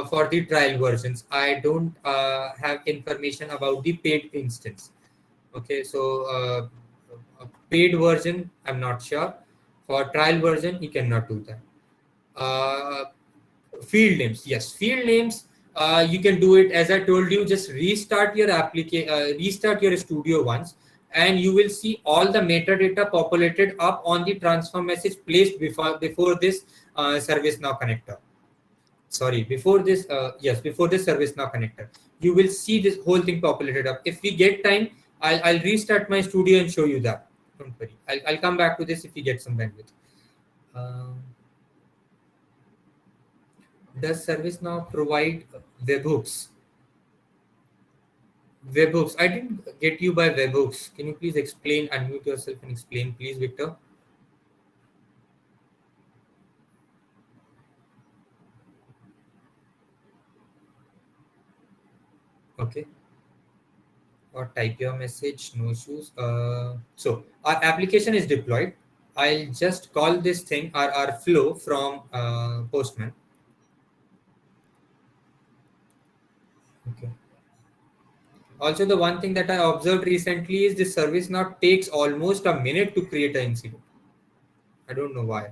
for the trial versions. I don't have information about the paid instance. Okay, so a paid version, I'm not sure. For trial version, you cannot do that. Field names, yes, field names. You can do it as I told you. Just restart your application, restart your studio once, and you will see all the metadata populated up on the transfer message placed before this ServiceNow connector. Sorry, before this, before this ServiceNow connector, you will see this whole thing populated up. If we get time, I'll restart my studio and show you that. Don't worry. I'll come back to this if we get some bandwidth. Does ServiceNow provide webhooks? Webhooks. I didn't get you by webhooks. Can you please explain, unmute yourself and explain, please, Victor? Okay. Or type your message, no issues. So our application is deployed. I'll just call this thing our flow from Postman. Okay. Also, the one thing that I observed recently is this service now takes almost a minute to create an incident. I don't know why.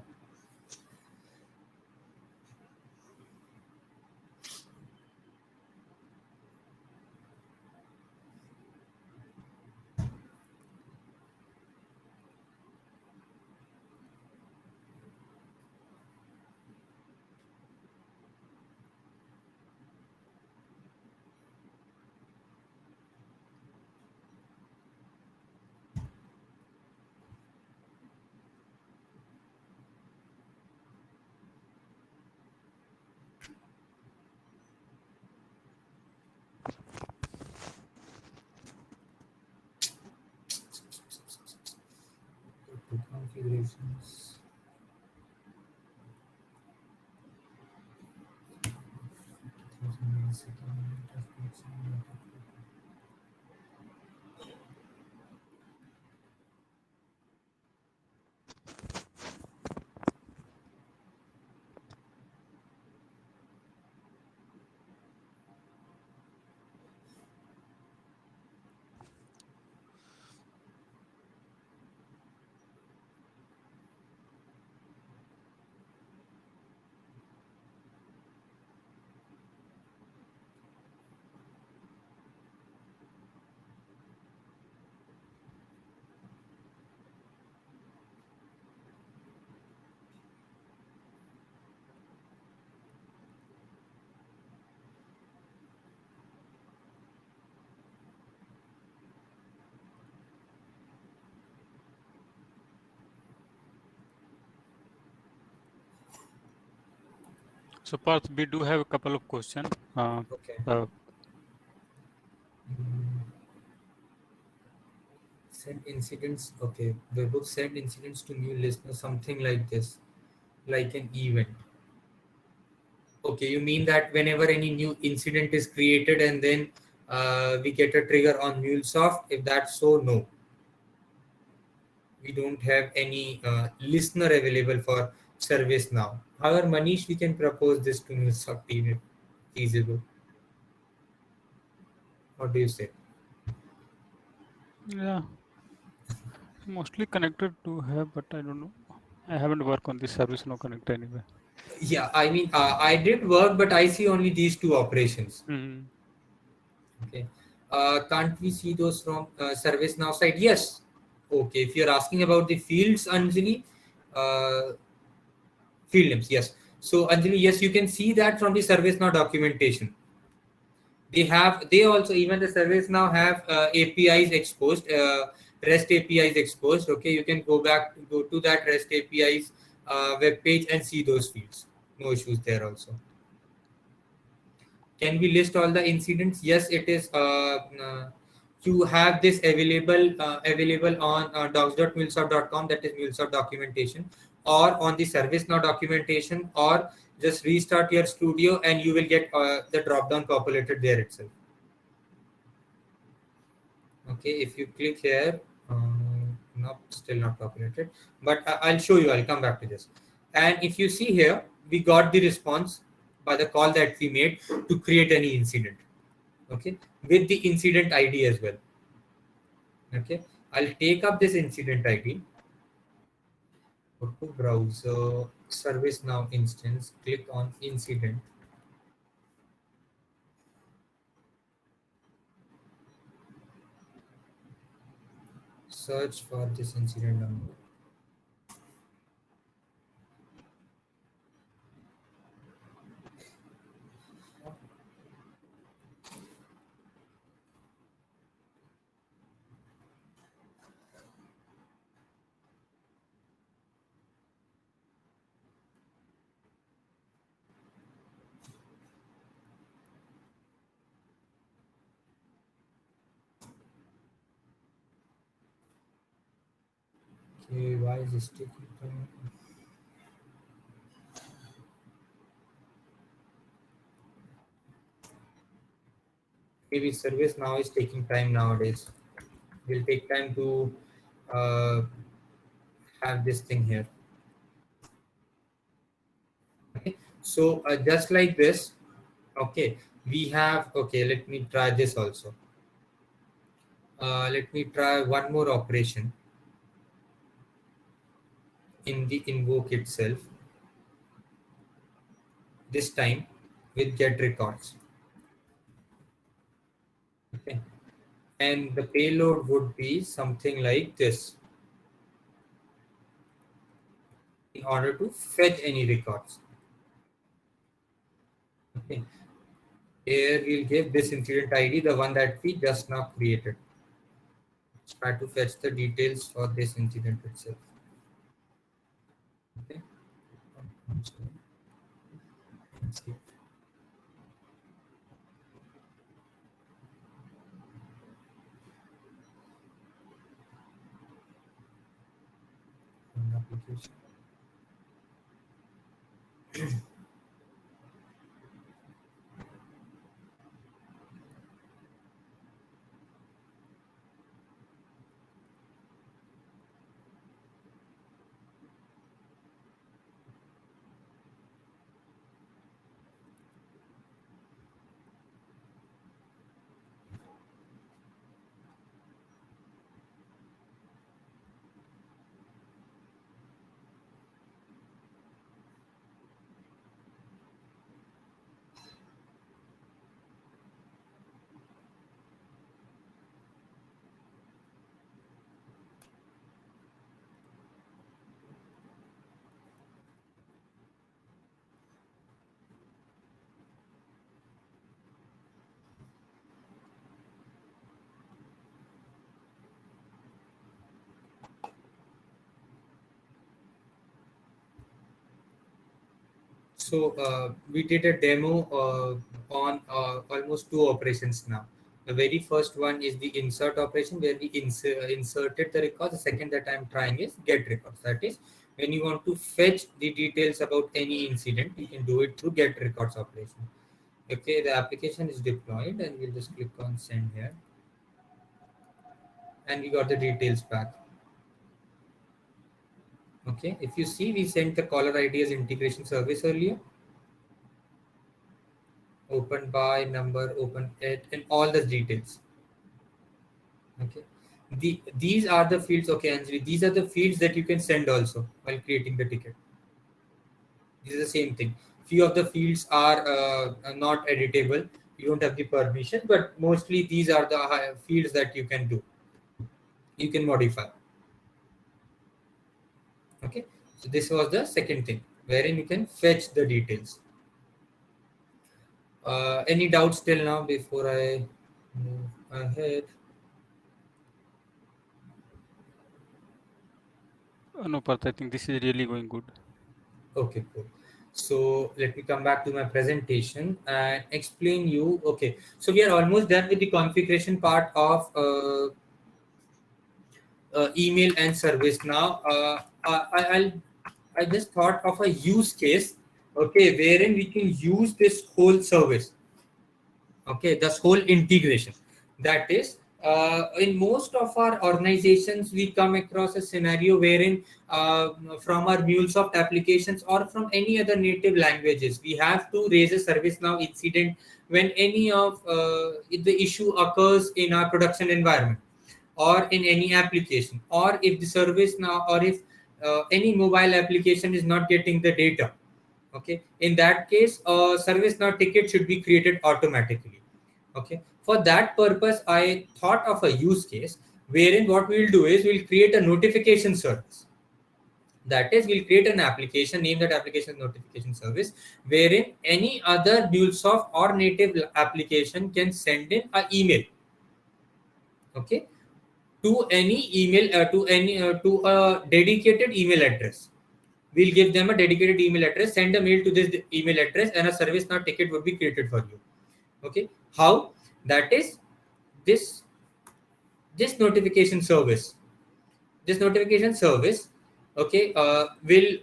Configurations. So Parth, we do have a couple of questions. Okay. Send incidents. Okay. Webhook send incidents to new listeners, something like this, like an event. Okay, you mean that whenever any new incident is created and then we get a trigger on MuleSoft? If that's so, no. We don't have any listener available for ServiceNow. However, Manish, we can propose this to MuleSoft team if feasible. What do you say? Yeah, mostly connected to have, but I don't know. I haven't worked on this ServiceNow connector anyway. Yeah, I mean, I did work, but I see only these two operations. Mm-hmm. Okay. Can't we see those from ServiceNow side? Yes. Okay. If you're asking about the fields, Anjali, field names, yes. So Anjali, yes, you can see that from the ServiceNow documentation. They also, even the ServiceNow have APIs exposed, REST APIs exposed. Okay, you can go to that REST APIs web page and see those fields. No issues there also. Can we list all the incidents? Yes, it is. You have this available on docs.mulesoft.com, that is MuleSoft documentation, or on the ServiceNow documentation, or just restart your studio and you will get the drop down populated there itself. Okay, if you click here, still not populated, but I'll show you. I'll come back to this. And if you see here, we got the response by the call that we made to create any incident. Okay, with the incident ID as well. Okay, I'll take up this incident ID. Go to browser, ServiceNow instance, click on incident. search for this incident number. Okay, why is this taking time? Maybe service now is taking time nowadays. Will take time to have this thing here. Okay, so just like this, okay, we have, okay, let me try this also. Let me try one more operation in the invoke itself, this time with get records. Okay, and the payload would be something like this in order to fetch any records. Okay, here we'll give this incident ID, the one that we just now created. Let's try to fetch the details for this incident itself. Okay. Let's see. An application. So we did a demo on almost two operations now. The very first one is the insert operation where we inserted the records. The second that I'm trying is get records. That is when you want to fetch the details about any incident, you can do it through get records operation. Okay, the application is deployed and we'll just click on send here. And we got the details back. Okay, if you see, we sent the caller ID as integration service earlier. Open by number, open it, and all the details. Okay, these are the fields. Okay, Anjali, these are the fields that you can send also while creating the ticket. This is the same thing. Few of the fields are not editable. You don't have the permission, but mostly these are the fields that you can do. You can modify. Okay, so this was the second thing wherein you can fetch the details. Any doubts till now before I move ahead? No, Parth, I think this is really going good. Okay, cool. So let me come back to my presentation and explain you. Okay, so we are almost done with the configuration part of email and service. Now, I just thought of a use case, okay, wherein we can use this whole service, okay, this whole integration. That is, in most of our organizations, we come across a scenario wherein from our MuleSoft applications or from any other native languages, we have to raise a ServiceNow incident when any of the issue occurs in our production environment or in any application, or if the service now, or if any mobile application is not getting the data. Okay, in that case, ServiceNow ticket should be created automatically. Okay, for that purpose, I thought of a use case wherein what we'll do is we'll create a notification service. That is, we'll create an application, name that application notification service, wherein any other MuleSoft or native application can send in an email, okay, to any email, to a dedicated email address. We'll give them a dedicated email address, send a mail to this email address, and a ServiceNow ticket would be created for you. Okay, how? That is, this notification service. This notification service, okay, will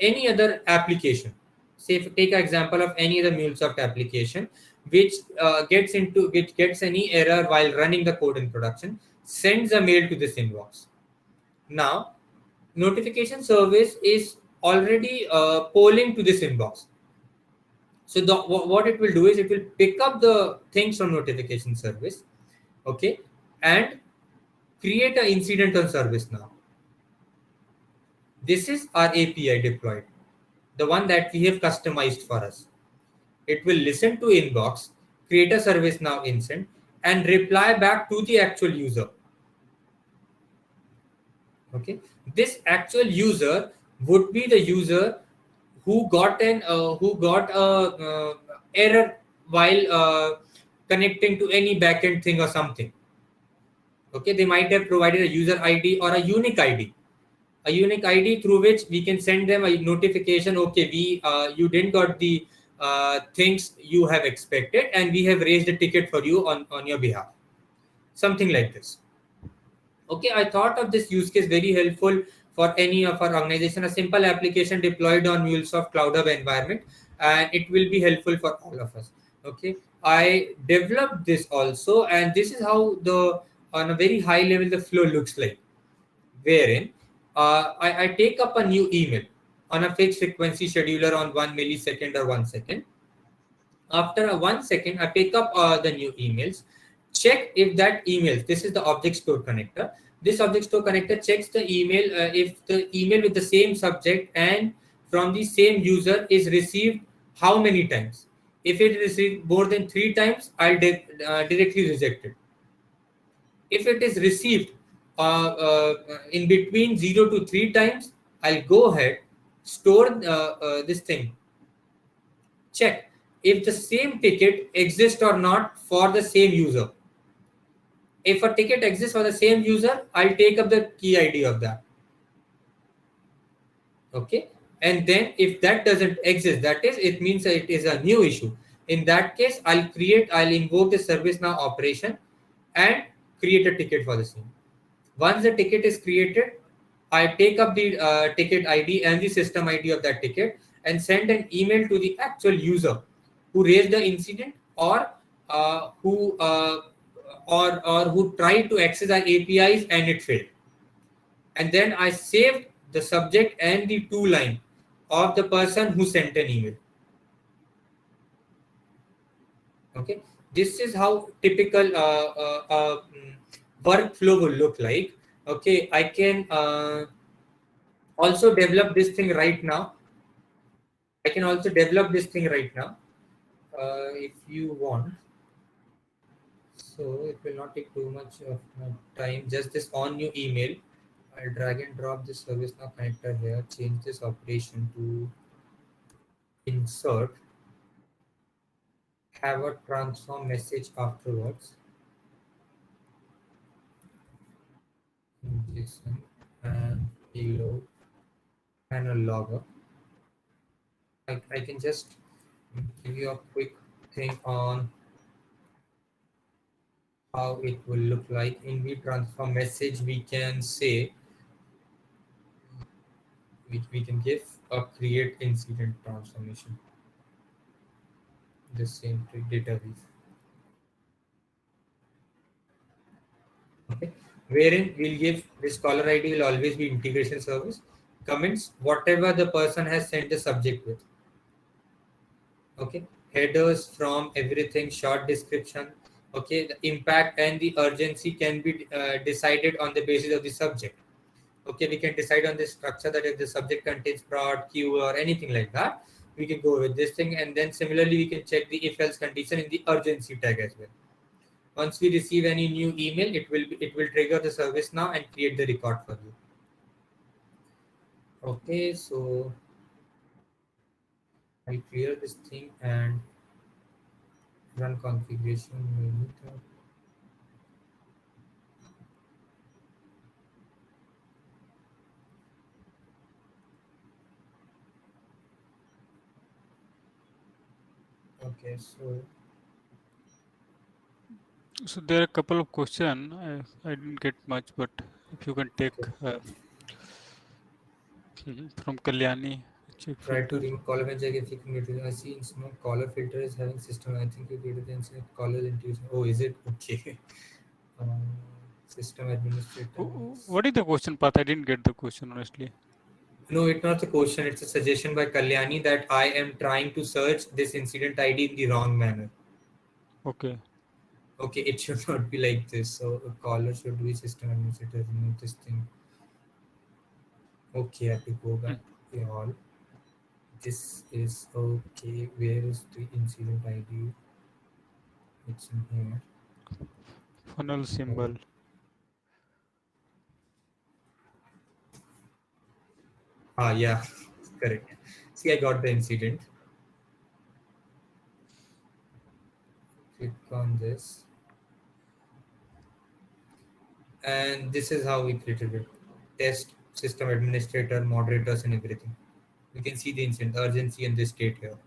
any other application. Say, if take an example of any other MuleSoft application which gets any error while running the code in production, sends a mail to this inbox. Now, notification service is already polling to this inbox. So what it will do is it will pick up the things from notification service, okay, and create an incident on ServiceNow. This is our API deployed, the one that we have customized for us. It will listen to inbox, create a ServiceNow incident, and reply back to the actual user. Okay, this actual user would be the user who got an error while connecting to any backend thing or something. Okay, they might have provided a user ID or a unique ID through which we can send them a notification. Okay, you didn't got the things you have expected, and we have raised a ticket for you on your behalf. Something like this. Okay, I thought of this use case very helpful for any of our organization, a simple application deployed on MuleSoft Cloud Hub environment, and it will be helpful for all of us. Okay, I developed this also, and this is how on a very high level the flow looks like, wherein I take up a new email on a fixed frequency scheduler on 1 millisecond or 1 second. After 1 second, I pick up the new emails, check if that email, this is the object store connector. This object store connector checks the email, if the email with the same subject and from the same user is received how many times. If it is received more than 3 times, I'll directly reject it. If it is received in between 0 to 3 times, I'll go ahead, store this thing, check if the same ticket exists or not for the same user. If a ticket exists for the same user, I'll take up the key ID of that. Okay, and then if that doesn't exist, that is, it means that it is a new issue. In that case, I'll invoke the ServiceNow operation and create a ticket for the same. Once the ticket is created, I take up the ticket ID and the system ID of that ticket and send an email to the actual user who raised the incident or who tried to access our APIs and it failed. And then I saved the subject and the to line of the person who sent an email. Okay, this is how typical workflow will look like. Okay, I can also develop this thing right now. If you want. So it will not take too much of my time. Just this on new email, I'll drag and drop this ServiceNow connector here, change this operation to insert, have a transform message afterwards, JSON and payload and a logger. I can just give you a quick thing on how it will look like. In the transform message, we can say, we can give a create incident transformation, the same database. Okay, wherein we'll give this caller ID will always be integration service, comments, whatever the person has sent the subject with. Okay, headers from everything, short description. Okay, the impact and the urgency can be decided on the basis of the subject. Okay, we can decide on this structure that if the subject contains prod, queue, or anything like that, we can go with this thing. And then similarly, we can check the if else condition in the urgency tag as well. Once we receive any new email, it will trigger the ServiceNow and create the record for you. Okay, so I'll clear this thing and run configuration. Okay, So there are a couple of questions. I didn't get much, but if you can take from Kalyani. Check try to filters. remove caller when check if you can get it. I see in small caller filter is having system. I think you created the inside caller intuition. Oh, is it? Okay. System administrator. What is the question, Path? I didn't get the question, honestly. No, it's not a question. It's a suggestion by Kalyani that I am trying to search this incident ID in the wrong manner. Okay. Okay, it should not be like this. So a caller should be system administrator. Remove this thing. Okay, I have to go back to all. This is okay. Where is the incident ID? It's in here. Funnel symbol. Ah, yeah, correct. See, I got the incident. Click on this. And this is how we created it. Test, system administrator, moderators, and everything. You can see the incident, urgency, and the state here.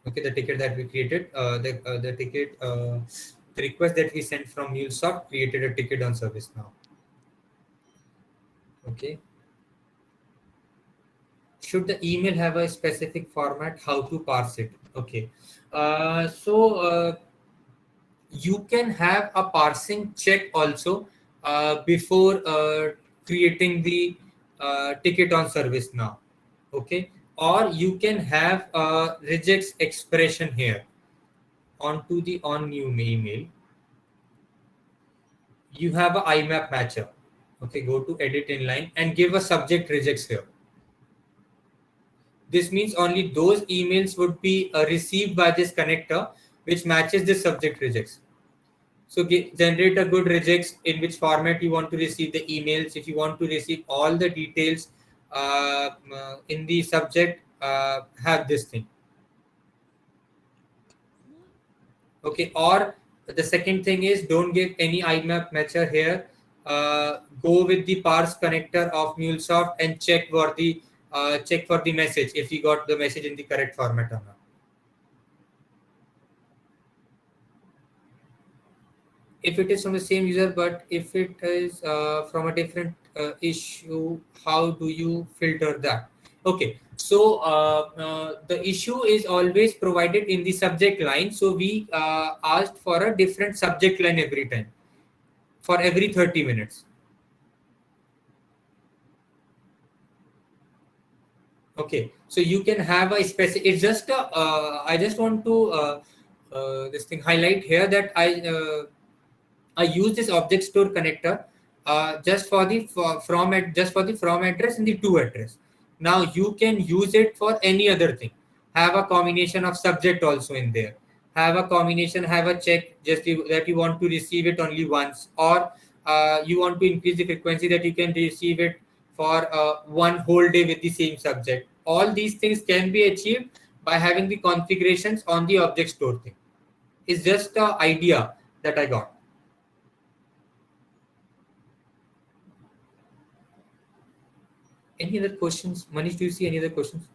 Okay, the ticket that we created, the ticket, the request that we sent from MuleSoft created a ticket on ServiceNow. Okay. Should the email have a specific format? How to parse it? Okay. You can have a parsing check also before creating the ticket on ServiceNow. Okay. Or you can have a regex expression here onto the on new email. You have a IMAP matcher. Okay. Go to edit inline and give a subject regex here. This means only those emails would be received by this connector which matches the subject regex. So generate a good regex in which format you want to receive the emails. If you want to receive all the details in the subject, have this thing. Okay, or the second thing is don't give any IMAP matcher here. Go with the parse connector of MuleSoft and check for the message if you got the message in the correct format or not. If it is from the same user, but if it is from a different issue, how do you filter that? Okay, so the issue is always provided in the subject line. So we asked for a different subject line every time, for every 30 minutes. Okay, so you can have a specific. It's just I just want to this thing highlight here that I use this object store connector just for the from address and the to address. Now you can use it for any other thing. Have a combination of subject also in there. Have a combination. Have a check that you want to receive it only once, or you want to increase the frequency that you can receive it for one whole day with the same subject. All these things can be achieved by having the configurations on the object store thing. It's just an idea that I got. Any other questions? Manish, do you see any other questions?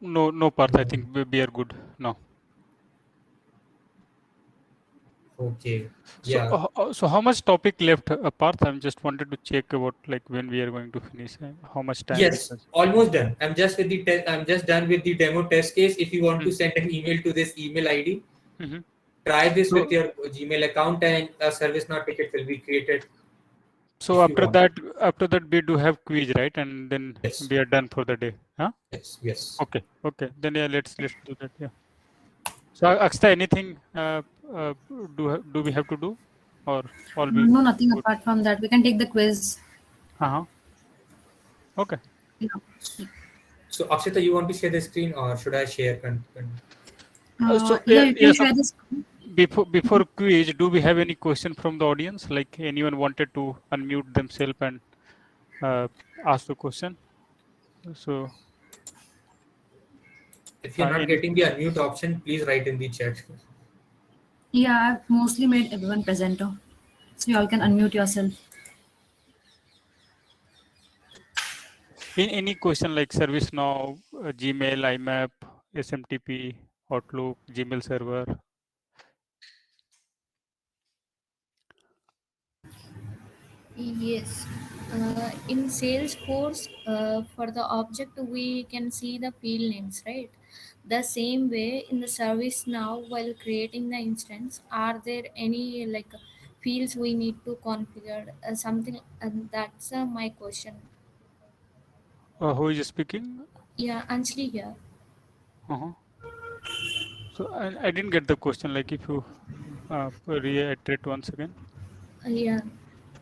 No, Parth. I think we are good now. Okay. So, Yeah. so how much topic left, Parth? I just wanted to check about like when we are going to finish. How much time? Yes, almost done. I'm just with the I'm just done with the demo test case. If you want to send an email to this email ID, try this with your Gmail account, and a ServiceNow ticket will be created. So after that we do have quiz, right? And then we are done for the day. Huh? Yes. Okay. Then yeah, let's do that. Yeah. So Akshita, anything do we have to do, or all we? No, nothing apart from that. We can take the quiz. Okay. Yeah. So Akshita, you want to share the screen or should I share? Yeah, you can yes, share this. before quiz, do we have any question from the audience? Like anyone wanted to unmute themselves and ask the question? So If you're not any getting the unmute option, please write in the chat. Yeah, I've mostly made everyone presenter, so you all can unmute yourself. any question like ServiceNow, Gmail, IMAP, SMTP, Outlook, Gmail server. Yes. In Salesforce, for the object, we can see the field names, right? The same way in the service now, while creating the instance, are there any like fields we need to configure? Something, and that's my question. Who is speaking? Yeah, Anjali here. Uh-huh. So I didn't get the question. Like if you reiterate once again. Yeah.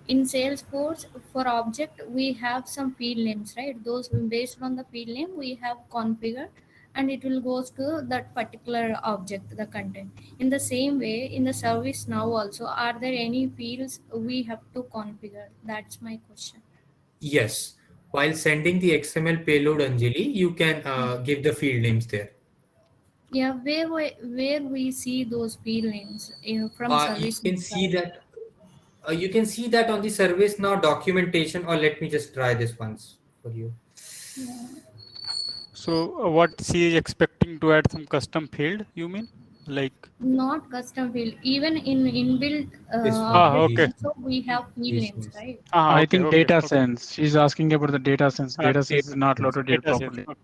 In Salesforce, for object, we have some field names, right? Those based on the field name we have configured, and it will goes to that particular object, the content. In the same way, in the service now also, are there any fields we have to configure? That's my question. Yes. While sending the XML payload, Anjali, you can give the field names there. Yeah, where we see those field names, from You service can see that. You can see that on the ServiceNow documentation. Or let me just try this once for you. Yeah. So what she is expecting to add some custom field, you mean? Like Not custom field, even in inbuilt This one. object okay. also we have field These names, names. right? I Okay, think okay, data okay. sense. She's asking about the data sense. Data sense is not loaded yet Data sense. properly.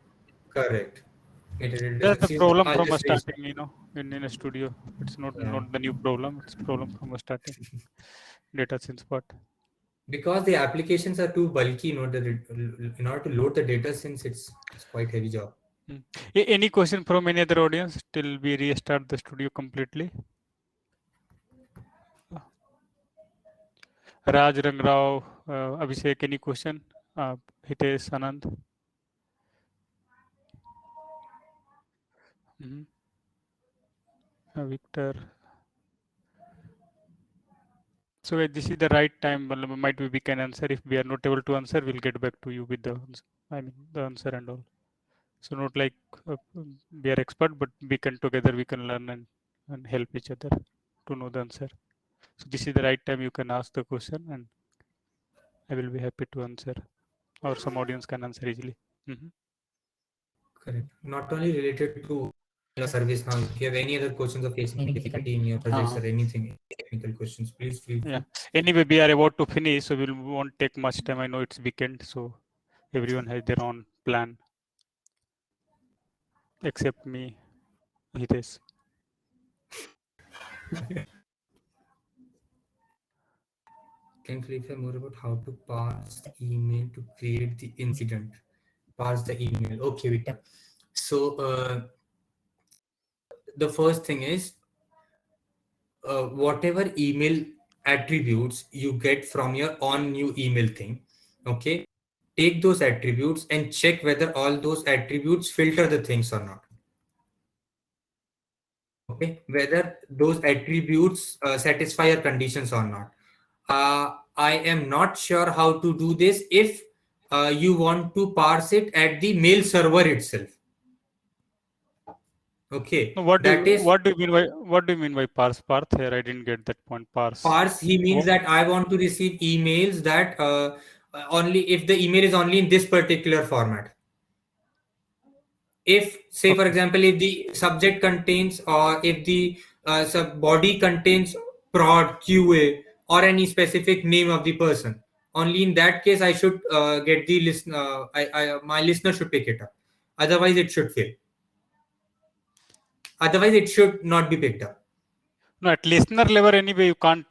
Okay. Correct. That's the problem I'll from a just raise. starting, in a studio. It's not Yeah. the new problem. It's problem from a starting. Data sense part. Because the applications are too bulky in order to load the data, since it's quite heavy job. Any question from any other audience till we restart the studio completely? Raj, Rangrao, Abhishek, any question? Hitesh, Anand. Victor. So this is the right time. Might be we can answer. If we are not able to answer, we'll get back to you with the answer. The answer and all. So not like we are expert, but we can together we can learn and help each other to know the answer. So this is the right time you can ask the question, and I will be happy to answer, or some audience can answer easily. Correct. Not only related to your service now. If you have any other questions or facing any difficulty in your projects or anything, technical questions, please feel free. Yeah. Anyway, we are about to finish, so we won't take much time. I know it's weekend, so everyone has their own plan, except me, Hitesh. Can clarify more about how to parse email to create the incident? Parse the email. Okay, Victor. So the first thing is whatever email attributes you get from your on new email thing, okay, take those attributes and check whether all those attributes filter the things or not. Okay, whether those attributes satisfy your conditions or not. I am not sure how to do this if you want to parse it at the mail server itself. Okay, No, that is what do you mean by parse path here? I didn't get that point. parse. He means that I want to receive emails that only if the email is only in this particular format. If, say, for example, if the subject contains, or if the body contains prod QA or any specific name of the person, only in that case I should get the listen. My listener should pick it up. Otherwise, it should fail. Otherwise, it should not be picked up. No, at listener level anyway, you can't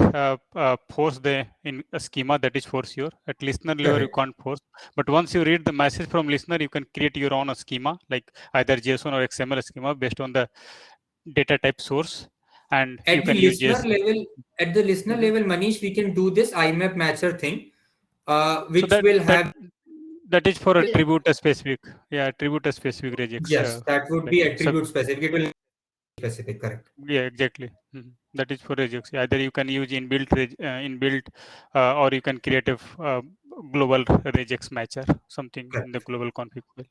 force in a schema that is for sure. At listener level, you Correct. can't force. But once you read the message from listener, you can create your own schema, like either JSON or XML schema based on the data type source, and you At the can use listener JSON. level, Manish, we can do this IMAP matcher thing, So which will have That is for attribute specific. Yeah, attribute specific regex. Yes, that would like be sub- attribute specific. It will be specific, correct? Yeah, exactly. That is for regex. Either you can use inbuilt, or you can create a global regex matcher, something in Correct. the global config file.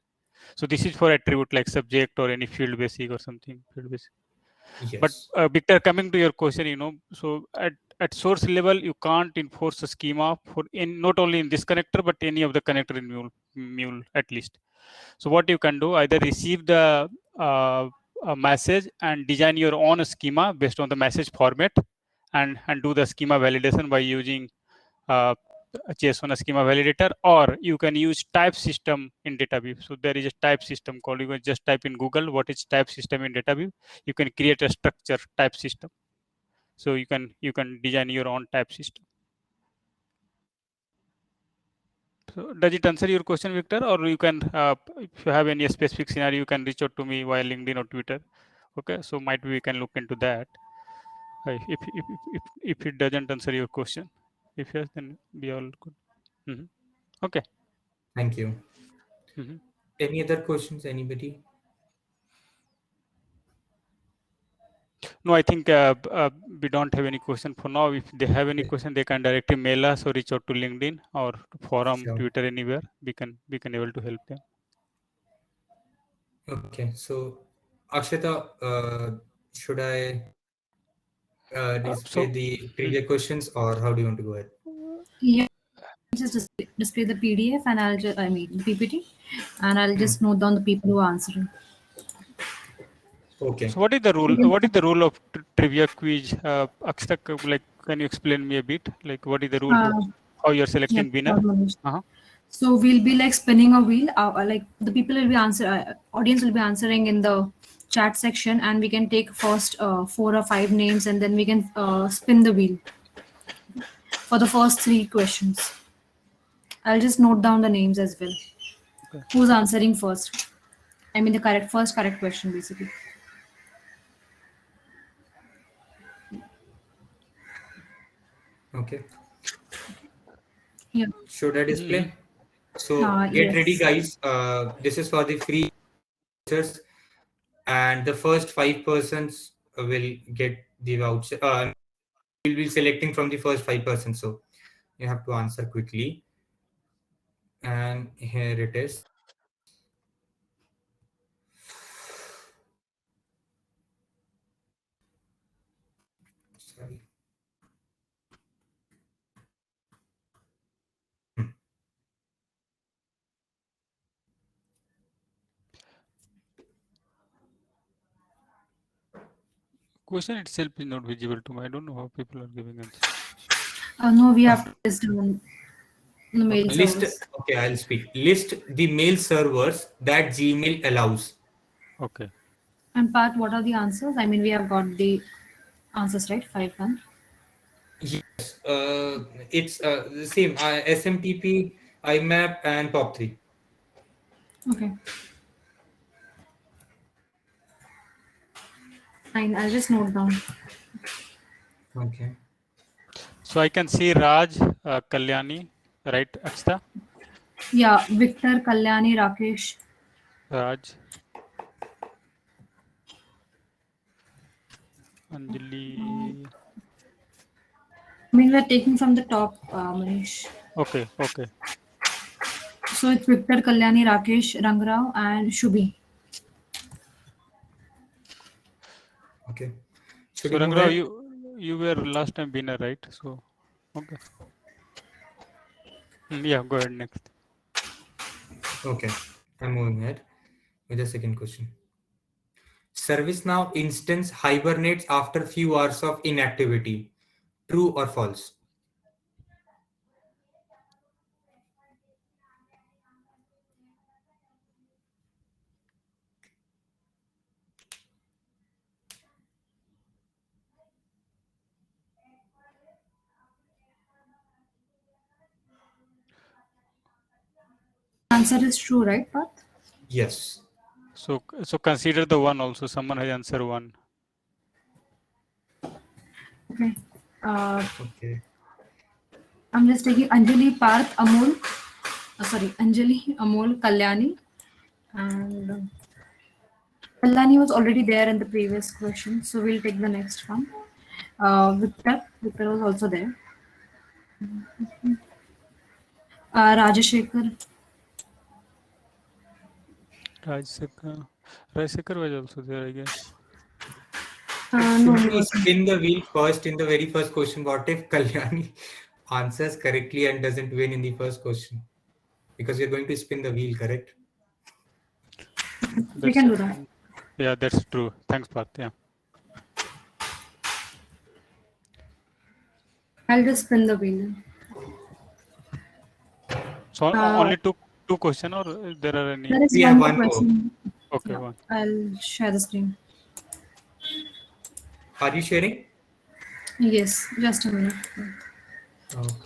So this is for attribute like subject or any field basic or something field basic. Yes. But Victor, coming to your question, so at source level, you can't enforce a schema for not only in this connector, but any of the connector in Mule at least. So what you can do, either receive the a message and design your own schema based on the message format, and do the schema validation by using a JSON schema validator, or you can use type system in DataView. So there is a type system called, you can just type in Google what is type system in DataView. You can create a structure type system. So you can design your own type system. So does it answer your question, Victor? Or you can, if you have any specific scenario, you can reach out to me via LinkedIn or Twitter. Okay, so might be we can look into that. If it doesn't answer your question, if yes, then we all good. Okay. Thank you. Mhm. Any other questions, anybody? No, I think we don't have any question for now. If they have any Okay. question, they can directly mail us or reach out to LinkedIn or to forum, Sure. Twitter, anywhere. We can able to help them. Okay, so Akshata, should I display So the trivia questions, or how do you want to go ahead? Yeah, just display the PDF and I mean the PPT, and I'll just note down the people who are answering. Okay. what is the rule? What is the rule of trivia quiz? Akshata, like, can you explain me a bit? Like, what is the rule? How you're selecting Yeah, winner? Uh-huh. So we'll be like spinning a wheel. Like the people will be audience will be answering in the chat section, and we can take first 4 or 5 names, and then we can spin the wheel for the first 3 questions. I'll just note down the names as well. Okay. Who's answering first? I mean the first correct question basically. Okay. Yeah. Should I display? So get ready, Yes. guys. This is for the free vouchers, and the first 5 persons will get the voucher. We'll be selecting from the first 5 persons, so you have to answer quickly. And here it is. Sorry. Question itself is not visible to me. I don't know how people are giving answer. No, we have to list down the mail List. servers. Okay, I'll speak. List the mail servers that Gmail allows. Okay. And Pat, what are the answers? I mean, we have got the answers right. 5-1. Yes, it's the same. SMTP, IMAP, and POP3. Okay. Fine. I'll just note down. Okay. So I can see Raj, Kalyani, right, Akshita? Yeah, Victor, Kalyani, Rakesh. Raj, Anjali. I mean, we're taking from the top, Manish. Okay. So it's Victor, Kalyani, Rakesh, Rangrao, and Shubhi. Okay. So Should we move Rangrao, ahead? you were last time winner, right? So okay. Yeah, go ahead next. Okay, I'm moving ahead with the second question. ServiceNow instance hibernates after few hours of inactivity. True or false? Answer is true, right, Pat? Yes. So consider the one also. Someone has answered one. Okay. Okay. I'm just taking Anjali, Parth, Amol. sorry, Anjali, Amol, Kalyani, and Kalyani was already there in the previous question, so we'll take the next one. Victor was also there. Rajashekar, Rajsekhar was also there, I guess. no, he Should we wasn't. spin the wheel first in the very first question? What if Kalyani answers correctly and doesn't win in the first question? Because you're going to spin the wheel, correct? We can do that. Yeah, that's true. Thanks, Parth. Yeah. I'll just spin the wheel. So only two question, or there are any? There is We one have more one more. question. Okay, Yeah, one. I'll share the screen. Are you sharing? Yes, just a minute.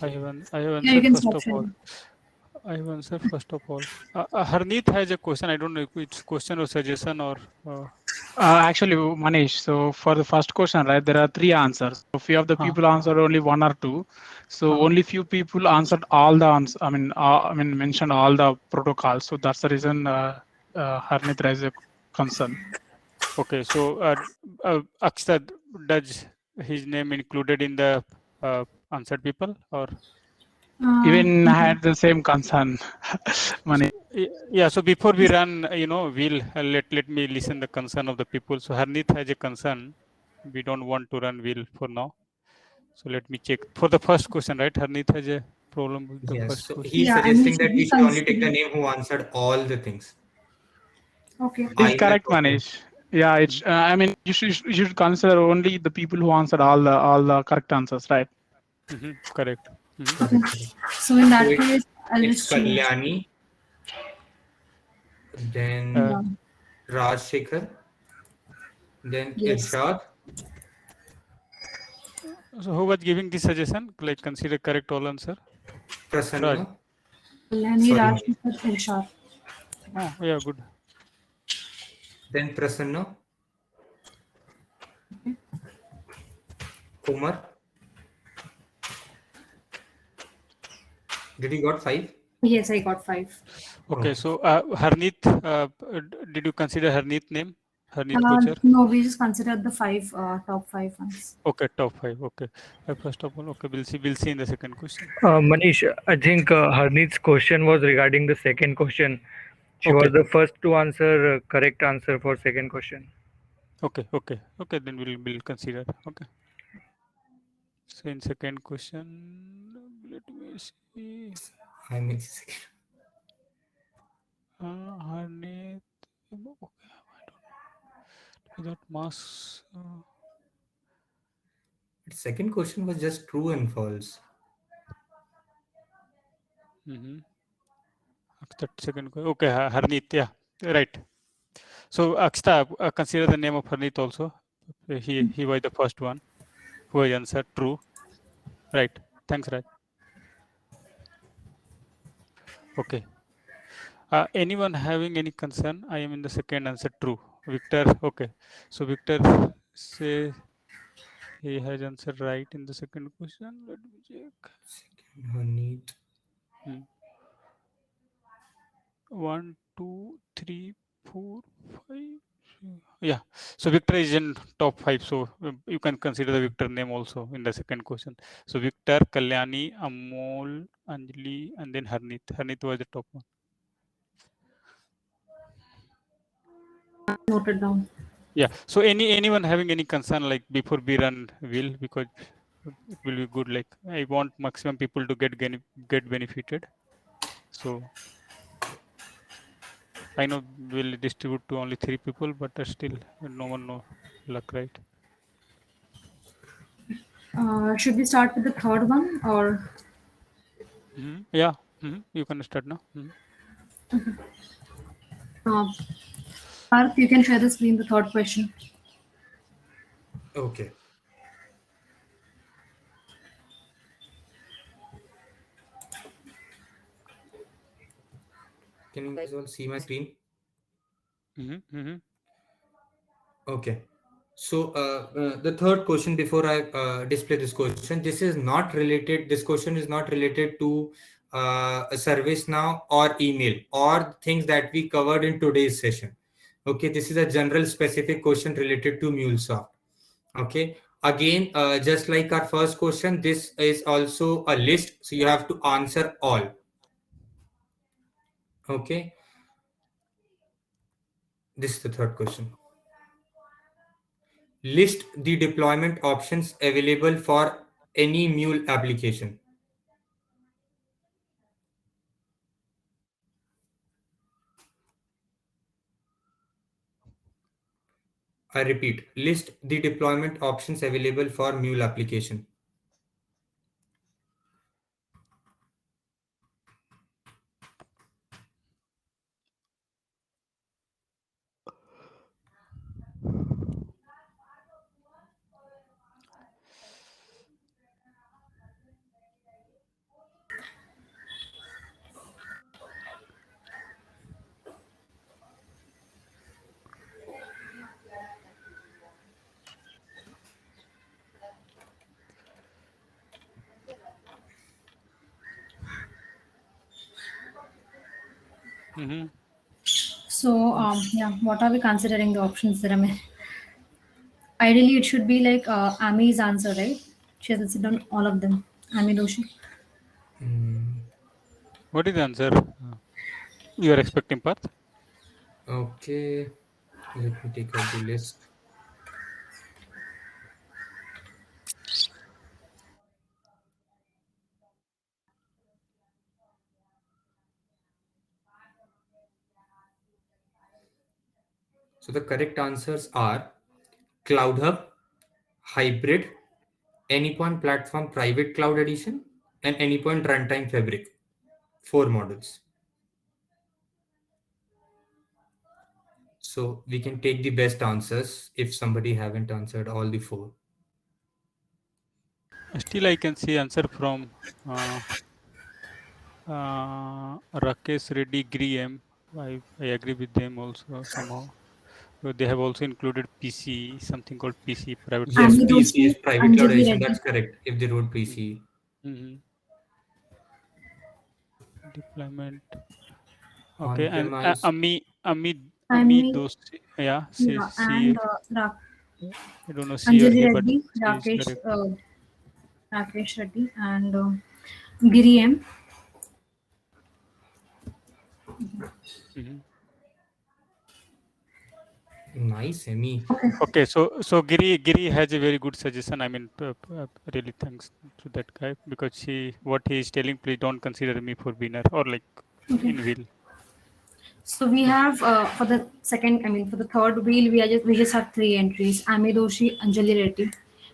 I have Yeah, you answered can first stop of all. sharing. I have answered first of all. Harneet has a question. I don't know if it's question or suggestion or. Actually, Manish, so for the first question, right, there are three answers. So few of the people answered only one or two. So only few people answered all the mentioned all the protocols. So that's the reason Harneet raised a concern. Okay, so Akshat, does his name included in the answered people, or? Even had the same concern, Manish. Yeah, so before we run, we'll let me listen the concern of the people. So Harneet has a concern. We don't want to run wheel for now. So let me check for the first question, right? Harneet has a problem with the Yes. first So question. he's Yeah, I mean, suggesting should that we we should only take the consider? name who answered all the things. Okay. Is Either correct, person. Manish. Yeah, it's. I mean, you should consider only the people who answered all the correct answers, right? Correct. Okay. So in So that case, I'll it's just change. Kalyani, then Yeah. Rajshekhar, then Yes. Irshad, So who was giving this suggestion? Like consider correct all answer. Raj. Prasanna. Kalyani, Sorry, Raj, Manish. Irshad. Oh, yeah, good. Then Prasanna, Kumar. Did you got 5? Yes, I got 5. Okay, so Harneet, did you consider Harneet name? Harneet Kochar? No, we just considered the 5 top 5 ones. Okay, top 5. Okay. First of all, okay, we'll see in the second question. Manish, I think Harneet's question was regarding the second question. She was the first to answer correct answer for second question. Okay, then we'll consider. Okay. So in second question, let me see. I mean, Harneet. Okay, I don't know. Without mass. second question was just true and false. That second question. Okay, Harneet. Yeah, right. So Akshta, consider the name of Harneet also. He was the first one who has answered true. Right. Thanks, Raj. Okay. Anyone having any concern? I am in the second answer true. Victor. Okay. So Victor says he has answered right in the second question. Let me check. Second Harneet. 1, 2, 3, 4, 5. Yeah. So Victor is in top 5. So you can consider the Victor name also in the second question. So Victor, Kalyani, Amol, Anjali, and then Harneet. Harneet was the top one. Noted down. Yeah. So anyone having any concern like before we run will, because it will be good. Like I want maximum people to get benefited. So I know we'll distribute to only 3 people, but still no one know luck, right? Should we start with the third one or? Yeah. You can start now. Parth, you can share the screen, the third question. Okay. Can you guys all see my screen? Okay. So the third question before I display this question, this question is not related to ServiceNow or email or things that we covered in today's session. Okay, this is a general specific question related to MuleSoft. Okay, again, just like our first question, this is also a list, so you have to answer all. Okay, this is the third question. List the deployment options available for any Mule application. I repeat, list the deployment options available for Mule application. Mm-hmm. So, yeah, what are we considering the options there? I mean, ideally, it should be like Ami's answer, right? She has listed on all of them. Ami Doshi. What is the answer you are expecting, Parth? Okay, let me take out the list. So the correct answers are Cloud Hub, Hybrid, Anypoint Platform Private Cloud Edition, and Anypoint Runtime Fabric. 4 models. So we can take the best answers if somebody haven't answered all the 4. Still, I can see answer from Rakesh Reddy Griem. I agree with them also somehow. So they have also included PC, something called PC, private Yes, cloud Ami edition. PC is Doshi, Private Cloud Anjali Edition. Reddy. That's correct. If they wrote PC. Mm-hmm. Deployment. On Okay, and premise. Ami Ami, Doshi. Yeah, yeah, she. and I don't know she or Anjali he, but Reddy, she is correct. Rakesh Reddy, and Giri M. Mm-hmm. Nice, Amy. Okay, so Giri has a very good suggestion. I mean, really thanks to that guy because what he is telling. Please don't consider me for winner or like in will. So we have for the second, I mean for the third wheel, we just have 3 entries: Ami Doshi, Anjali Reddy,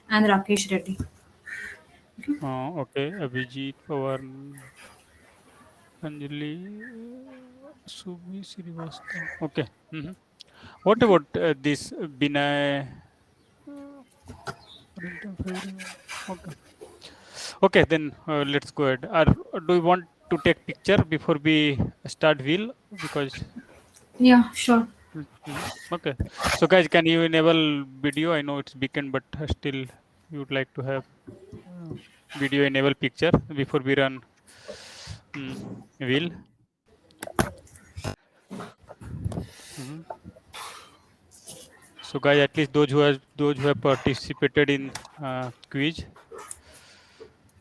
and Rakesh Reddy. Okay, Abhijit Pawar, Anjali, Subhi Srivastava. Okay. Mm-hmm. What about this Binay? Okay. Okay, then let's go ahead. Do you want to take picture before we start wheel? Because Yeah, sure. okay. So guys, can you enable video? I know it's weekend, but still you would like to have video enable picture before we run wheel. Mhm. So guys, at least those who have participated in quiz,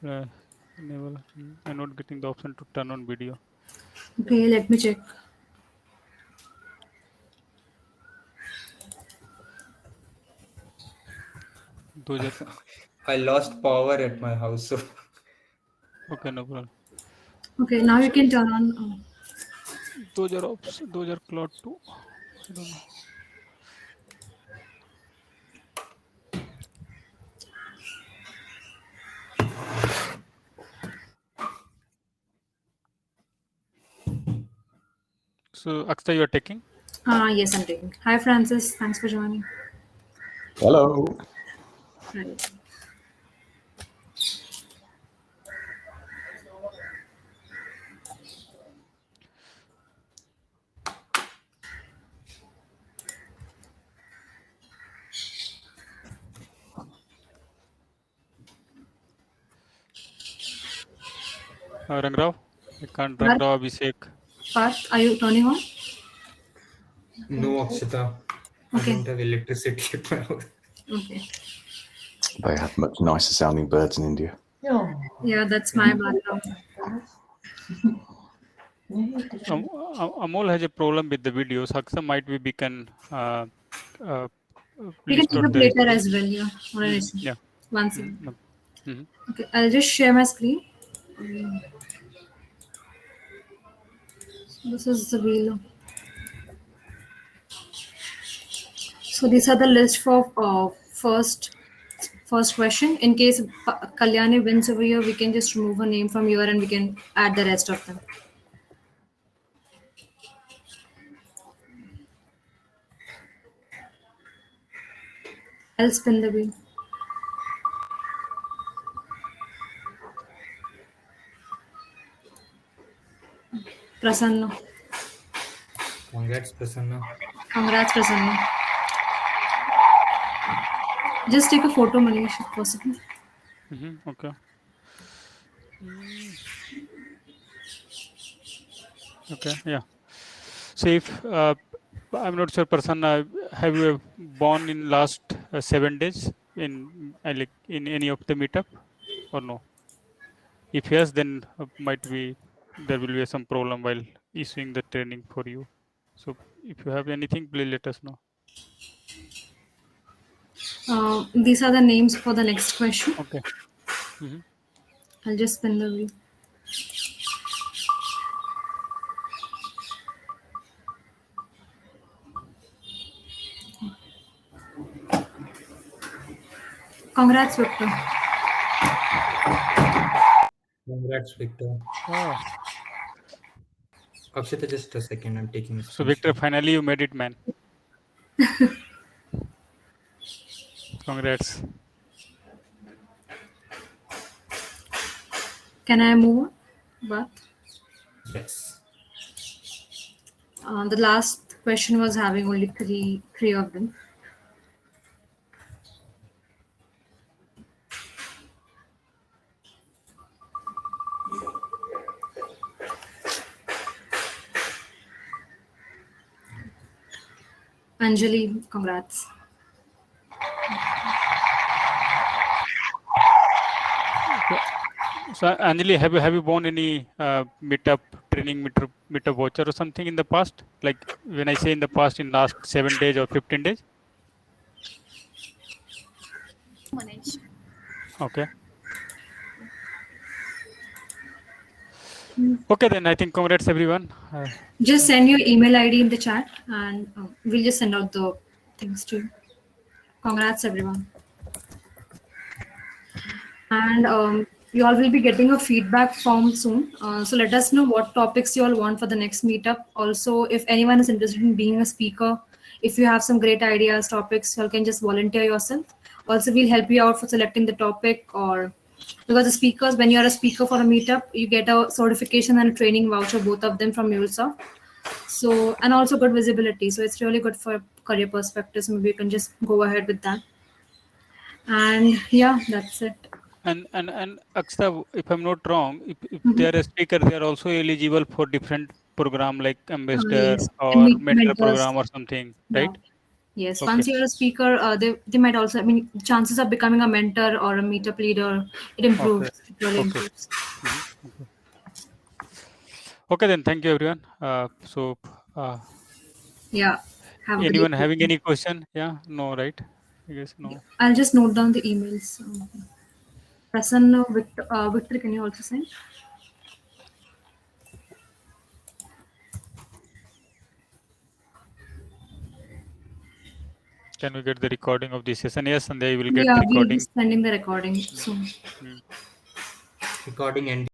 enable. I'm not getting the option to turn on video. Okay, let me check. Those are I lost power at my house. So okay, no problem. Okay, now you can turn on. Those are those are cloud too. I don't know. So Akshay, you are taking. Yes, I'm taking. Hi, Francis. Thanks for joining. Hello. Right. Rangrao. I can't run raw Abhishek. Parth, are you turning on? No, Akshata. I Okay. don't have electricity at my house. Okay. They have much nicer sounding birds in India. Yeah, that's my background. Amol has a problem with the videos. Aksa might be we can We can pick restore up the later as well. Yeah. Not an issue. yeah. One second. Mhm. Okay, I'll just share my screen. This is the wheel. So these are the list for first question. In case Kalyani wins over here, we can just remove her name from here and we can add the rest of them. I'll spin the wheel. Prasanna. Congrats, Prasanna. Congrats, Prasanna. Just take a photo, Manish, if possible. Okay. Okay. Yeah. So if I'm not sure, Prasanna, have you born in last 7 days in like in any of the meetup or no? If yes, then might be there will be some problem while issuing the training for you. So if you have anything, please let us know. These are the names for the next question. Okay. Mhm. I'll just spin the wheel. Congrats, Victor. Congrats, Victor. Oh, Akshata, just a second. I'm taking a so Victor, screenshot. finally you made it, man. Congrats. Can I move on? But Yes. the last question was having only three of them. Anjali, congrats. So Anjali, have you won any meetup training meetup voucher or something in the past? Like when I say in the past, in last 7 days or 15 days? Manish. Okay. Okay, then I think congrats everyone. Just send your email ID in the chat and we'll just send out the things to you. Congrats, everyone. And you all will be getting a feedback form soon. So let us know what topics you all want for the next meetup. Also, if anyone is interested in being a speaker, if you have some great ideas, topics, you all can just volunteer yourself. Also, we'll help you out for selecting the topic, or because the speakers, when you're a speaker for a meetup, you get a certification and a training voucher, both of them from MuleSoft. So, and also good visibility. So it's really good for career perspective. So maybe you can just go ahead with that. And yeah, that's it. And Akshata, if I'm not wrong, if they are a speaker, they are also eligible for different program like ambassador Yes, and or meet mentor mentors. program or something, Yeah. right? Yes, Okay. once you're a speaker, they might also, I mean, chances of becoming a mentor or a meetup leader, it improves. Okay. It really Okay. improves. Okay. Okay, then thank you everyone. So Yeah. Have a good anyone day. having any question? Yeah, no, right? I guess no. I'll just note down the emails. Prasanna, Victor, can you also send? Can we get the recording of this session? Yes, and they will get Yeah, the we'll be recording. sending the recording soon. Recording ending.